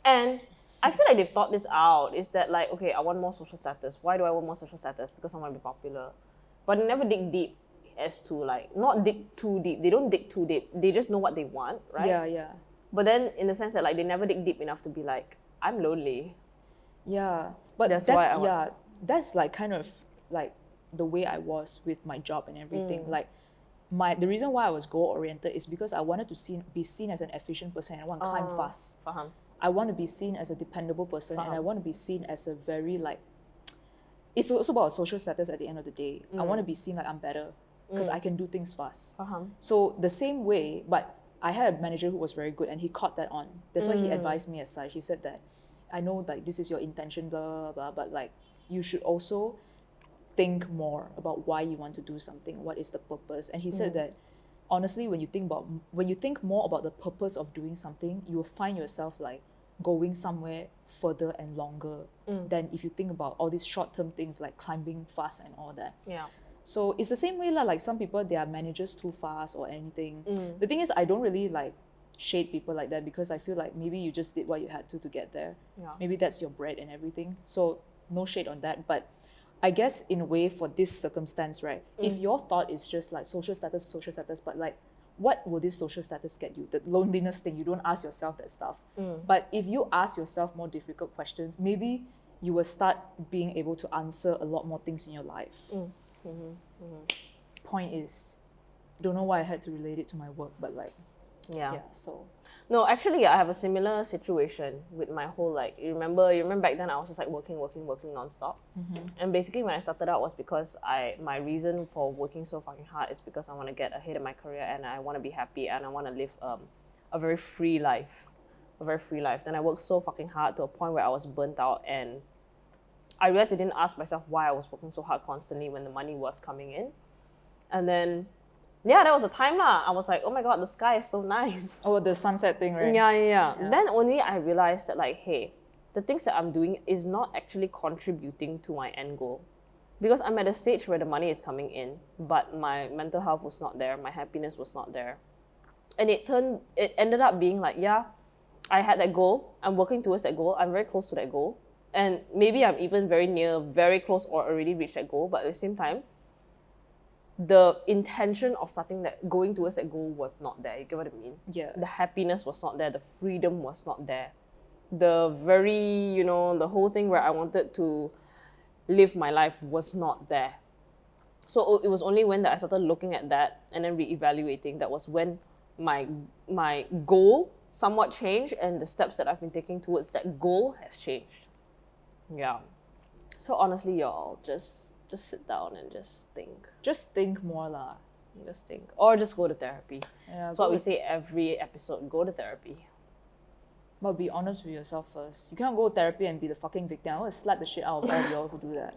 And I feel like they've thought this out. Is that, like, okay, I want more social status. Why do I want more social status? Because I want to be popular. But they never dig deep as to, like, not dig too deep. They don't dig too deep. They just know what they want, right? Yeah. But then in the sense that, like, they never dig deep enough to be like, I'm lonely. Yeah, but That's why I want- that's, like, kind of, like, the way I was with my job and everything. Like, the reason why I was goal oriented is because I wanted to be seen as an efficient person and I want to climb fast. Faham. I want to be seen as a dependable person and I want to be seen as a very, like, it's also about social status at the end of the day. I want to be seen like I'm better because I can do things fast. So the same way, but I had a manager who was very good and he caught that on. That's why he advised me as such. He said that, I know, like, this is your intention, blah, blah, blah, but, like, you should also think more about why you want to do something, what is the purpose. And he said that honestly, when you think more about the purpose of doing something, you will find yourself like going somewhere further and longer than if you think about all these short-term things like climbing fast and all that. Yeah. So it's the same way like some people, they are managers too fast or anything. The thing is, I don't really like shade people like that, because I feel like maybe you just did what you had to get there. Yeah. Maybe that's your bread and everything. So no shade on that. But I guess in a way, for this circumstance, right, if your thought is just like social status, but like, what will this social status get you? The loneliness thing, you don't ask yourself that stuff. But if you ask yourself more difficult questions, maybe you will start being able to answer a lot more things in your life. Point is, don't know why I had to relate it to my work, but like, yeah, so. No, actually, I have a similar situation with my whole, like, you remember back then I was just like working nonstop. And basically when I started out was because my reason for working so fucking hard is because I want to get ahead in my career and I want to be happy and I want to live a very free life. Then I worked so fucking hard to a point where I was burnt out, and I realized I didn't ask myself why I was working so hard constantly when the money was coming in. And then yeah, that was the time lah. I was like, oh my god, the sky is so nice. Oh, the sunset thing, right? Yeah. Then only I realized that like, hey, the things that I'm doing is not actually contributing to my end goal. Because I'm at a stage where the money is coming in, but my mental health was not there, my happiness was not there. And it ended up being like, yeah, I had that goal, I'm working towards that goal, I'm very close to that goal. And maybe I'm even very close or already reached that goal, but at the same time, the intention of going towards that goal was not there. You get what I mean? Yeah. The happiness was not there. The freedom was not there. The very, the whole thing where I wanted to live my life was not there. So it was only when that I started looking at that and then reevaluating, that was when my goal somewhat changed and the steps that I've been taking towards that goal has changed. Yeah. So honestly, y'all, just sit down and just think. Just think more lah. Just think. Or just go to therapy. Yeah, That's what we say every episode. Go to therapy. But be honest with yourself first. You can't go to therapy and be the fucking victim. I want to slap the shit out of all y'all who do that.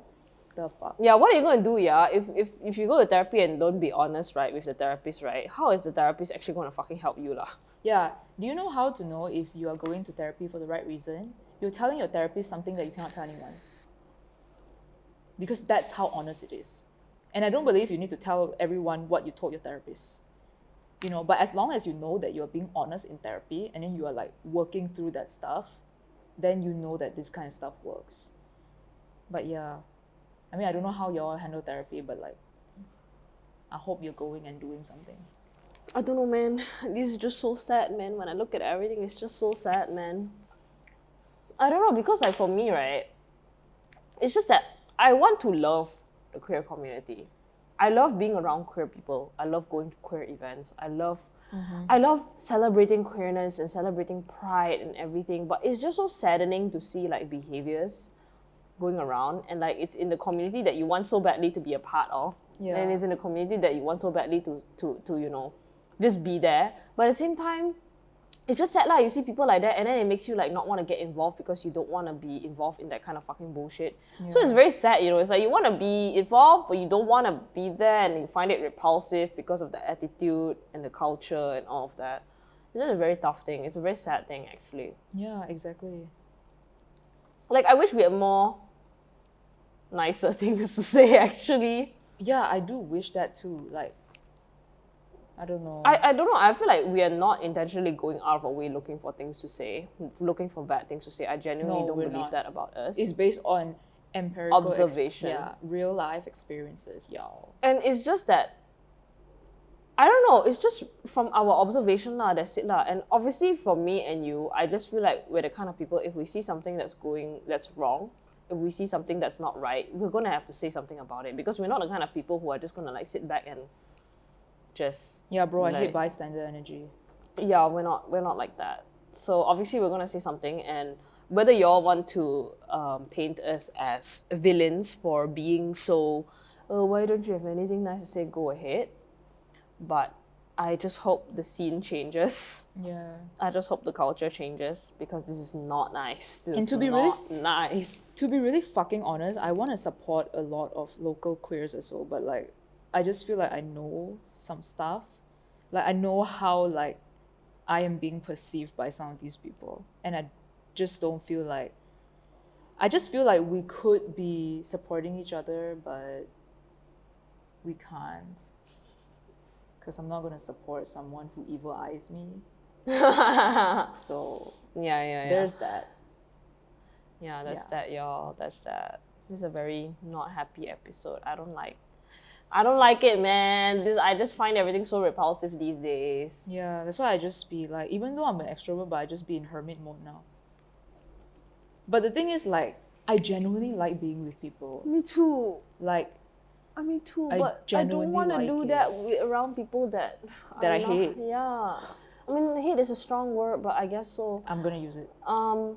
The fuck? Yeah, what are you going to do, yeah? If you go to therapy and don't be honest, right, with the therapist, right, how is the therapist actually going to fucking help you lah? Yeah. Do you know how to know if you are going to therapy for the right reason? You're telling your therapist something that you cannot tell anyone. Because that's how honest it is. And I don't believe you need to tell everyone what you told your therapist. But as long as you know that you're being honest in therapy and then you are like working through that stuff, then you know that this kind of stuff works. But yeah, I mean, I don't know how y'all handle therapy, but like, I hope you're going and doing something. I don't know, man. This is just so sad, man. When I look at everything, it's just so sad, man. I don't know, because like for me, right, it's just that I want to love the queer community. I love being around queer people. I love going to queer events. I love celebrating queerness and celebrating pride and everything. But it's just so saddening to see like behaviors going around, and like it's in the community that you want so badly to be a part of. Yeah. And it's in the community that you want so badly to just be there. But at the same time, it's just sad lah. You see people like that, and then it makes you like not want to get involved because you don't want to be involved in that kind of fucking bullshit. Yeah. So it's very sad, It's like you want to be involved, but you don't want to be there, and you find it repulsive because of the attitude and the culture and all of that. It's just a very tough thing. It's a very sad thing, actually. Yeah, exactly. Like, I wish we had more nicer things to say, actually. Yeah, I do wish that too. Like, I don't know. I don't know. I feel like we are not intentionally going out of our way looking for things to say, looking for bad things to say. I genuinely don't believe that about us. It's based on empirical observation. Real life experiences, y'all. And it's just that, I don't know, it's just from our observation lah, that's it lah. And obviously for me and you, I just feel like we're the kind of people, if we see something that's wrong, if we see something that's not right, we're gonna have to say something about it, because we're not the kind of people who are just gonna like sit back and just... Yeah, bro, I hate bystander energy. Yeah, we're not like that. So obviously we're gonna say something, and whether y'all want to paint us as villains for being so, oh, why don't you have anything nice to say, go ahead. But I just hope the scene changes. Yeah. I just hope the culture changes because this is not nice. This And to is be not nice. To be really fucking honest, I want to support a lot of local queers as well, but like, I just feel like I know some stuff. Like, I know how like I am being perceived by some of these people, and I just don't feel like. I just feel like we could be supporting each other, but we can't. Because I'm not going to support someone who evil eyes me. So Yeah. there's that. Yeah, that's that, y'all. That's that. This is a very not happy episode. I don't like it, man. I just find everything so repulsive these days. Yeah, that's why I just be like, even though I'm an extrovert, but I just be in hermit mode now. But the thing is, like, I genuinely like being with people. Me too. Like, Me too, I but I don't genuinely want to like do it. that around people that That are I not- hate. Yeah, I mean, hate is a strong word, but I guess so. I'm gonna use it. No,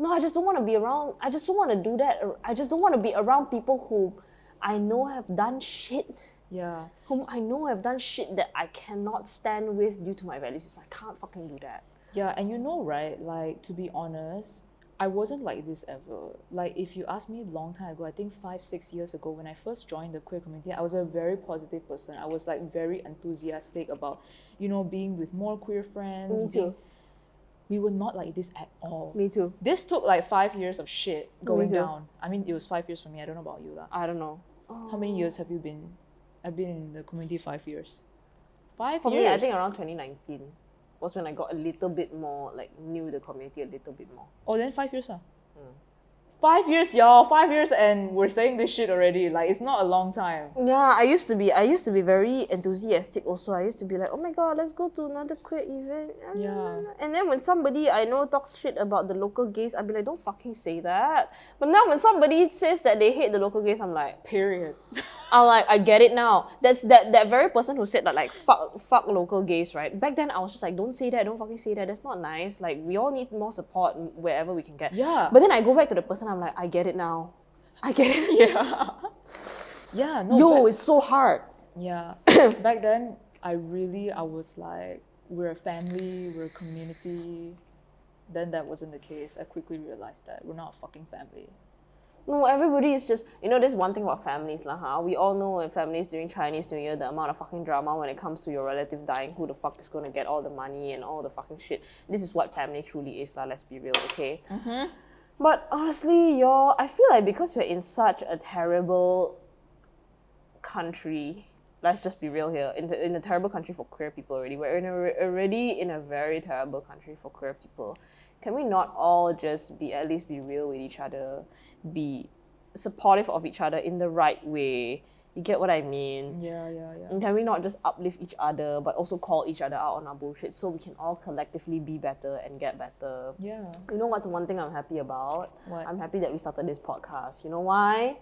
I just don't want to be around. I just don't want to do that. I just don't want to be around people who I know have done shit. Yeah. Whom I know have done shit that I cannot stand with due to my value system. I can't fucking do that. Yeah, and you know, right? Like, to be honest, I wasn't like this ever. Like, if you ask me a long time ago, I think 5-6 years ago, when I first joined the queer community, I was a very positive person. I was like very enthusiastic about, you know, being with more queer friends. Me too. We were not like this at all. Me too. This took like 5 years of shit going too. down. I mean, it was 5 years for me. I don't know about you lah. I don't know. How many years have you been? I've been in the community 5 years. 5 For years. me, I think around 2019 was when I got a little bit more, like, knew the community a little bit more. Oh, then 5 years 5 years, y'all. 5 years, and we're saying this shit already. Like, it's not a long time. Yeah, I used to be very enthusiastic also. I used to be like, oh my god, let's go to another queer event. Yeah. And then when somebody I know talks shit about the local gays, I'd be like, don't fucking say that. But now when somebody says that they hate the local gays, I'm like, Period. I'm like, I get it now. That's that very person who said that, like, fuck local gays, right? Back then I was just like, don't say that, don't fucking say that. That's not nice. Like, we all need more support wherever we can get. Yeah. But then I go back to the person, I'm like, I get it now. I get it. Yeah. Yeah, no. Yo, it's so hard. Yeah. Back then, I was like, we're a family, we're a community. Then that wasn't the case. I quickly realized that we're not a fucking family. No, everybody is just, you know, there's one thing about families lah, huh? We all know in families during Chinese New Year, the amount of fucking drama when it comes to your relative dying, who the fuck is gonna get all the money and all the fucking shit. This is what family truly is lah, let's be real, okay? Mm-hmm. But honestly, I feel like because we're in such a terrible country, let's just be real here, in a terrible country for queer people already, we're already in a very terrible country for queer people. Can we not all just at least be real with each other, be supportive of each other in the right way? You get what I mean? Yeah. And can we not just uplift each other, but also call each other out on our bullshit so we can all collectively be better and get better? Yeah. You know what's one thing I'm happy about? What? I'm happy that we started this podcast. You know why?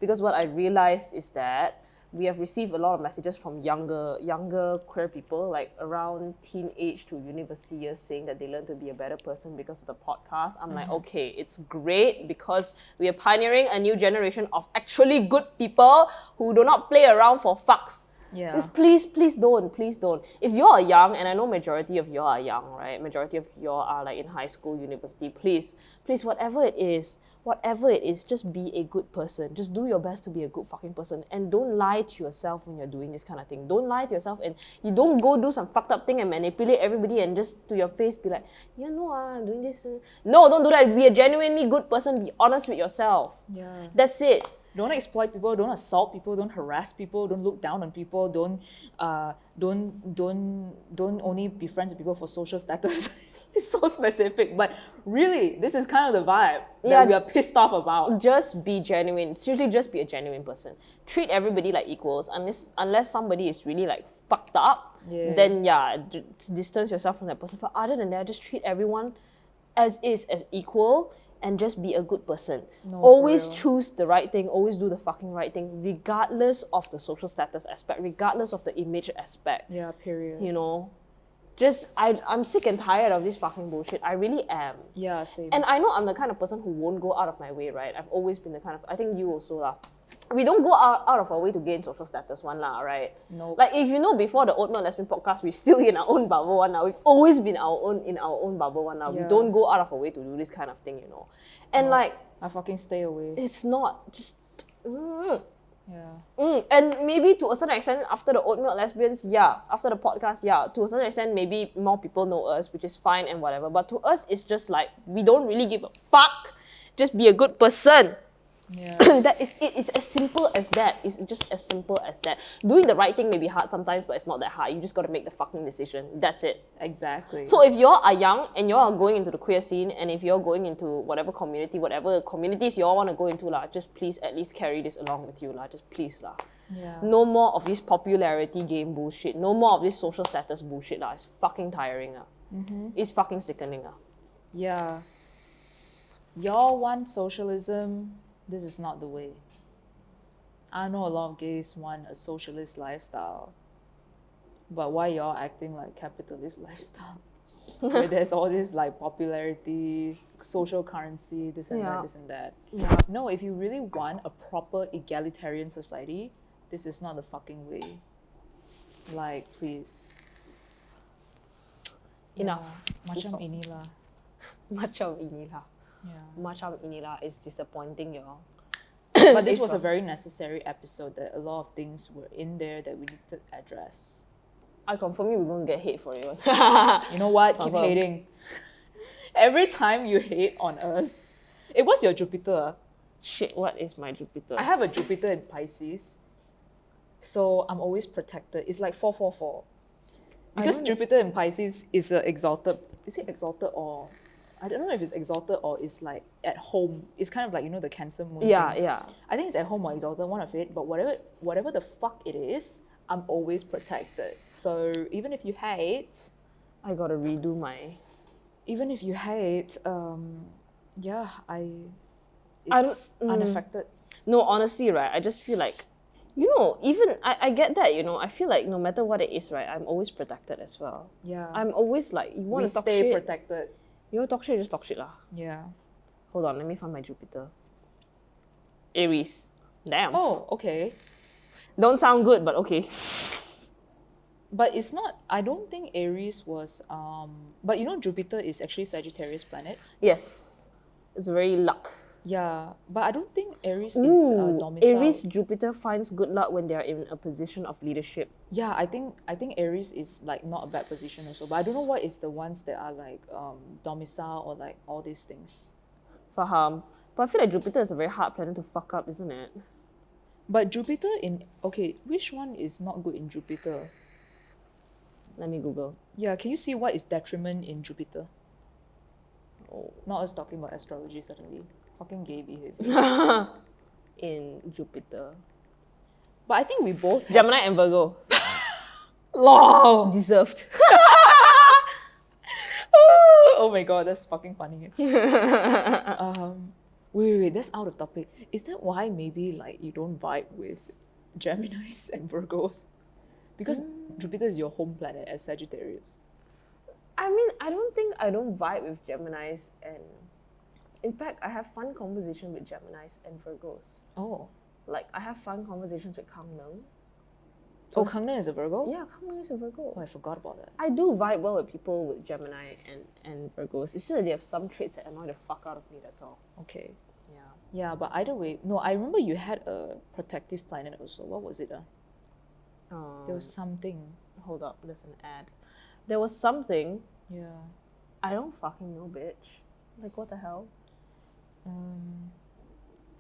Because what I realized is that we have received a lot of messages from younger queer people, like around teenage to university years, saying that they learned to be a better person because of the podcast. I'm like, okay, it's great because we are pioneering a new generation of actually good people who do not play around for fucks. Yeah. Please don't. If you're young, and I know majority of you are young, right? Majority of you are like in high school, university. Please, whatever it is, just be a good person. Just do your best to be a good fucking person. And don't lie to yourself when you're doing this kind of thing. Don't lie to yourself, and you don't go do some fucked up thing and manipulate everybody and just to your face be like, yeah, no, I'm doing this. No, don't do that. Be a genuinely good person. Be honest with yourself. Yeah. That's it. Don't exploit people, don't assault people, don't harass people, don't look down on people, don't only be friends with people for social status. It's so specific, but really, this is kind of the vibe that we are pissed off about. Just be genuine. Seriously, just be a genuine person. Treat everybody like equals, unless somebody is really like fucked up, then distance yourself from that person. But other than that, just treat everyone as equal. And just be a good person. Always choose the right thing. Always do the fucking right thing, regardless of the social status aspect, regardless of the image aspect. Yeah, period. You know? I'm sick and tired of this fucking bullshit. I really am. Yeah, same. And I know I'm the kind of person who won't go out of my way, right? I've always been the kind of, I think you also lah. we don't go out of our way to gain social status one lah, right? Nope. Like if you know before the Oat Milk Lesbian podcast, we're still in our own bubble one now. We've always been in our own bubble one now. Yeah. We don't go out of our way to do this kind of thing, you know. And like I fucking stay away. it's not just Yeah. and maybe to a certain extent after the Oat Milk Lesbians, yeah. After the podcast, yeah. To a certain extent, maybe more people know us, which is fine and whatever. But to us, it's just like we don't really give a fuck. Just be a good person. Yeah. That is it. It's as simple as that. It's just as simple as that. Doing the right thing may be hard sometimes, but it's not that hard. You just got to make the fucking decision. That's it. Exactly. So if y'all are young and y'all are going into the queer scene, and if you're going into whatever communities y'all want to go into lah, just please at least carry this along with you lah. Just please lah. yeah. No more of this popularity game bullshit. No more of this social status bullshit lah. It's fucking tiring ah. It's fucking sickening ah. Yeah. Y'all want socialism. This is not the way. I know a lot of gays want a socialist lifestyle. But why y'all acting like capitalist lifestyle? Where there's all this like popularity, social currency, this and Yeah. that, this and that. Yeah. No, if you really want a proper egalitarian society, this is not the fucking way. Like, please. Enough. Yeah, macam Stop. inilah. Macam inilah. Yeah. Macam inilah is disappointing y'all. But this It's was a fun. very necessary episode that a lot of things were in there that we need to address. I confirm you we're gonna get hate for it. You know what? Keep Confirm. hating. Every time you hate on us. What's your Jupiter? Shit, what is my Jupiter? I have a Jupiter in Pisces. So I'm always protected. It's like 444. Because don't- Jupiter in Pisces is a exalted. Is it exalted or I don't know if it's exalted or it's like at home. It's kind of like, you know, the Cancer moon Yeah, thing. yeah. I think it's at home or exalted, one of it. But whatever the fuck it is, I'm always protected. So even if you hate, I gotta redo my. yeah, I it's don't- unaffected. No, honestly, right? I just feel like, you know, even I get that, you know. I feel like no matter what it is, right, I'm always protected as well. Yeah. I'm always like, you want We to talk stay shit. protected. You want to talk shit, just talk shit lah. Yeah. Hold on, let me find my Jupiter. Aries. Damn. Oh, okay. Don't sound good, but okay. But it's not, I don't think Aries was, but you know Jupiter is actually Sagittarius planet. Yes. It's very luck. Yeah, but I don't think Aries is domicile. Aries Jupiter finds good luck when they are in a position of leadership. Yeah, I think Aries is like not a bad position also. But I don't know what is the ones that are like domicile or like all these things. Faham. But I feel like Jupiter is a very hard planet to fuck up, isn't it? But Jupiter which one is not good in Jupiter? Let me Google. Yeah, can you see what is detriment in Jupiter? Oh. Not us talking about astrology suddenly. Fucking gay behavior. In Jupiter. But I think we both have Gemini and Virgo. Lol. Deserved. Oh my god, that's fucking funny. Wait, that's out of topic. Is that why maybe like you don't vibe with Geminis and Virgos? Because Jupiter is your home planet as Sagittarius. I mean, I don't think I don't vibe with Geminis, and in fact, I have fun conversation with Geminis and Virgos. Oh. Like, I have fun conversations with Kang Neng. Oh, Kangnan is a Virgo? Yeah, Kang Neng is a Virgo. Oh, I forgot about that. I do vibe well with people with Gemini and Virgos. It's just that they have some traits that annoy the fuck out of me, that's all. Okay. Yeah. Yeah, but either way, no, I remember you had a protective planet also. What was it? There was something. Hold up, there's an ad. There was something, Yeah. I don't fucking know, bitch. Like, what the hell?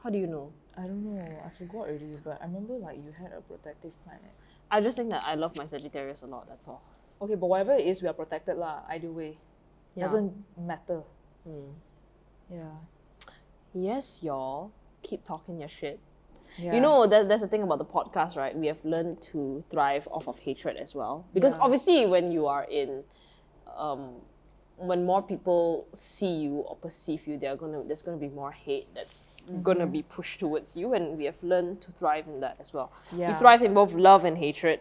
How do you know? I don't know. I forgot already, but I remember like you had a protective planet. I just think that I love my Sagittarius a lot, that's all. Okay, but whatever it is, we are protected lah. Either way, Yeah. doesn't matter. Yeah. Yes, y'all. Keep talking your shit. Yeah. You know, that's the thing about the podcast, right? We have learned to thrive off of hatred as well. Because Yeah. obviously when you are in, when more people see you or perceive you, there's gonna be more hate that's gonna be pushed towards you, and we have learned to thrive in that as well. Yeah. We thrive in both love and hatred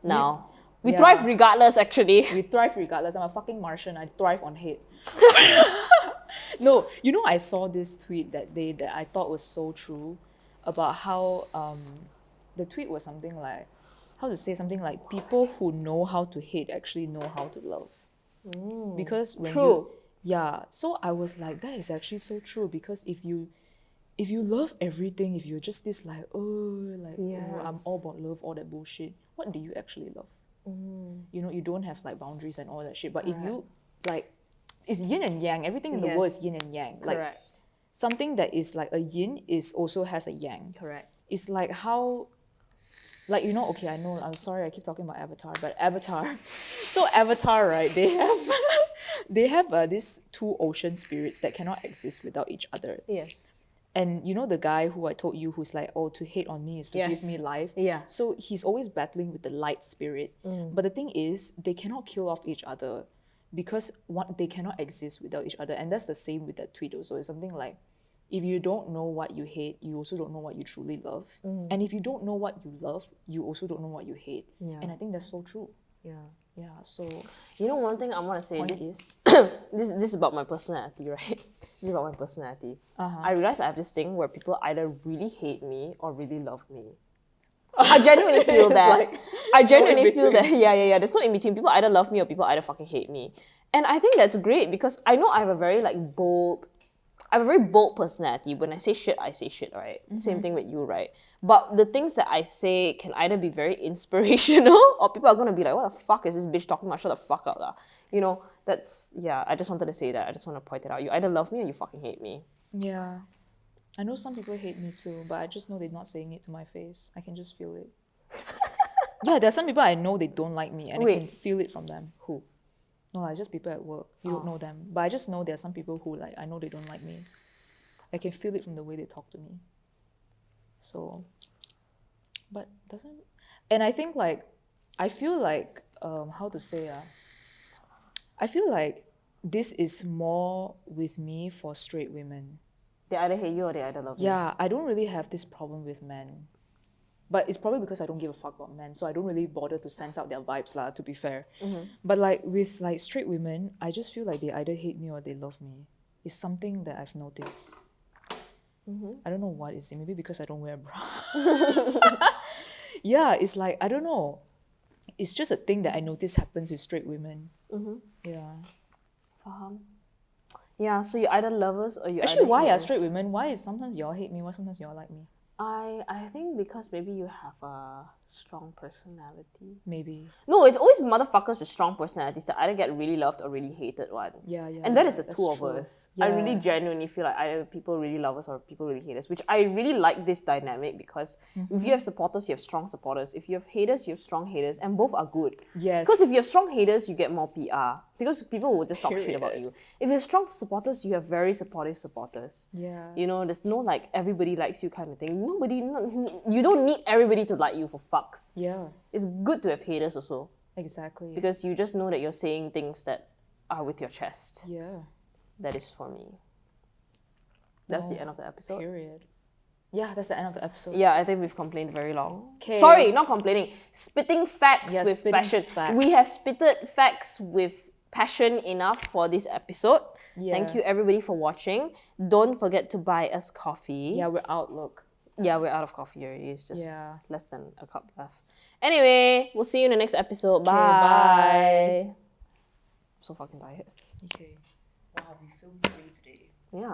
now. We Yeah. thrive regardless, actually. We thrive regardless. I'm a fucking Martian. I thrive on hate. No, you know, I saw this tweet that day that I thought was so true. about how the tweet was something like, how to say, something like, people who know how to hate actually know how to love. Because when True. so I was like, that is actually so true, because if you love everything, if you're just this like, oh, I'm all about love, all that bullshit, what do you actually love? You know, you don't have like boundaries and all that shit. But if you like, it's yin and yang, everything in the world is yin and yang. Like Correct. something that is like a yin is also has a yang. Correct. It's like how, like, you know, okay, I know, I'm sorry I keep talking about Avatar, but Avatar, so Avatar, right, they have these two ocean spirits that cannot exist without each other. Yes. And you know the guy who I told you, who's like, oh, to hate on me is to give Yes. me life. Yeah. So he's always battling with the light spirit. But the thing is, they cannot kill off each other, because they cannot exist without each other. And that's the same with that tweet also. It's something like, if you don't know what you hate, you also don't know what you truly love. And if you don't know what you love, you also don't know what you hate. Yeah. And I think that's so true. Yeah. Yeah, so You know, one thing I want to say, point this, is, this is about my personality, right? This is about my personality. Uh-huh. I realize I have this thing where people either really hate me or really love me. I genuinely feel It's that. like, I genuinely feel between. that. Yeah. There's no in between. People either love me or people either fucking hate me. And I think that's great, because I know I have a very bold personality. When I say shit, right? Same thing with you, right? But the things that I say can either be very inspirational, or people are gonna be like, what the fuck is this bitch talking about? Shut the fuck up lah. You know, I just wanted to say that. I just want to point it out. You either love me or you fucking hate me. Yeah. I know some people hate me too, but I just know they're not saying it to my face. I can just feel it. Yeah, there are some people I know they don't like me, and I can feel it from them. Who? No, like just people at work. You don't know them. But I just know there are some people who, like, I know they don't like me. I can feel it from the way they talk to me. So, but doesn't... And I think, like, I feel like, how to say, I feel like this is more with me for straight women. They either hate you or they either love you. Yeah, I don't really have this problem with men. But it's probably because I don't give a fuck about men, so I don't really bother to sense out their vibes lah, to be fair. But like with like straight women, I just feel like they either hate me or they love me. It's something that I've noticed. I don't know what is it. Maybe because I don't wear a bra. Yeah, it's like, I don't know. It's just a thing that I notice happens with straight women. Yeah. Yeah, so you either love us or you Actually, either why hate are us. straight women? Why is sometimes y'all hate me? Why sometimes y'all like me? I think because maybe you have a strong personality. Maybe. No, it's always motherfuckers with strong personalities that either get really loved or really hated one. Yeah. And that is the that's two of true. us. I really Yeah. genuinely feel like either people really love us or people really hate us, which I really like this dynamic, because if you have supporters, you have strong supporters. If you have haters, you have strong haters, and both are good. Yes. Because if you have strong haters, you get more PR, because people will just talk shit about Period. you. If you have strong supporters, you have very supportive supporters. Yeah. You know, there's no like everybody likes you kind of thing. You don't need everybody to like you, for fucks. Yeah. It's good to have haters also, Exactly. because you just know that you're saying things that are with your chest. Yeah. That is for me. That's the end of the episode. Period. Yeah, that's the end of the episode. Yeah, I think we've complained very long. 'Kay. Sorry, not complaining. Spitting facts Yeah, with spitting passion. facts. We have spitted facts with passion enough for this episode. Yeah. Thank you everybody for watching. Don't forget to buy us coffee. Yeah, we're out, look. Yeah, we're out of coffee already. It's just Yeah. less than a cup left. Anyway, we'll see you in the next episode. Bye. bye. I'm so fucking tired. Okay. Wow, we filmed today.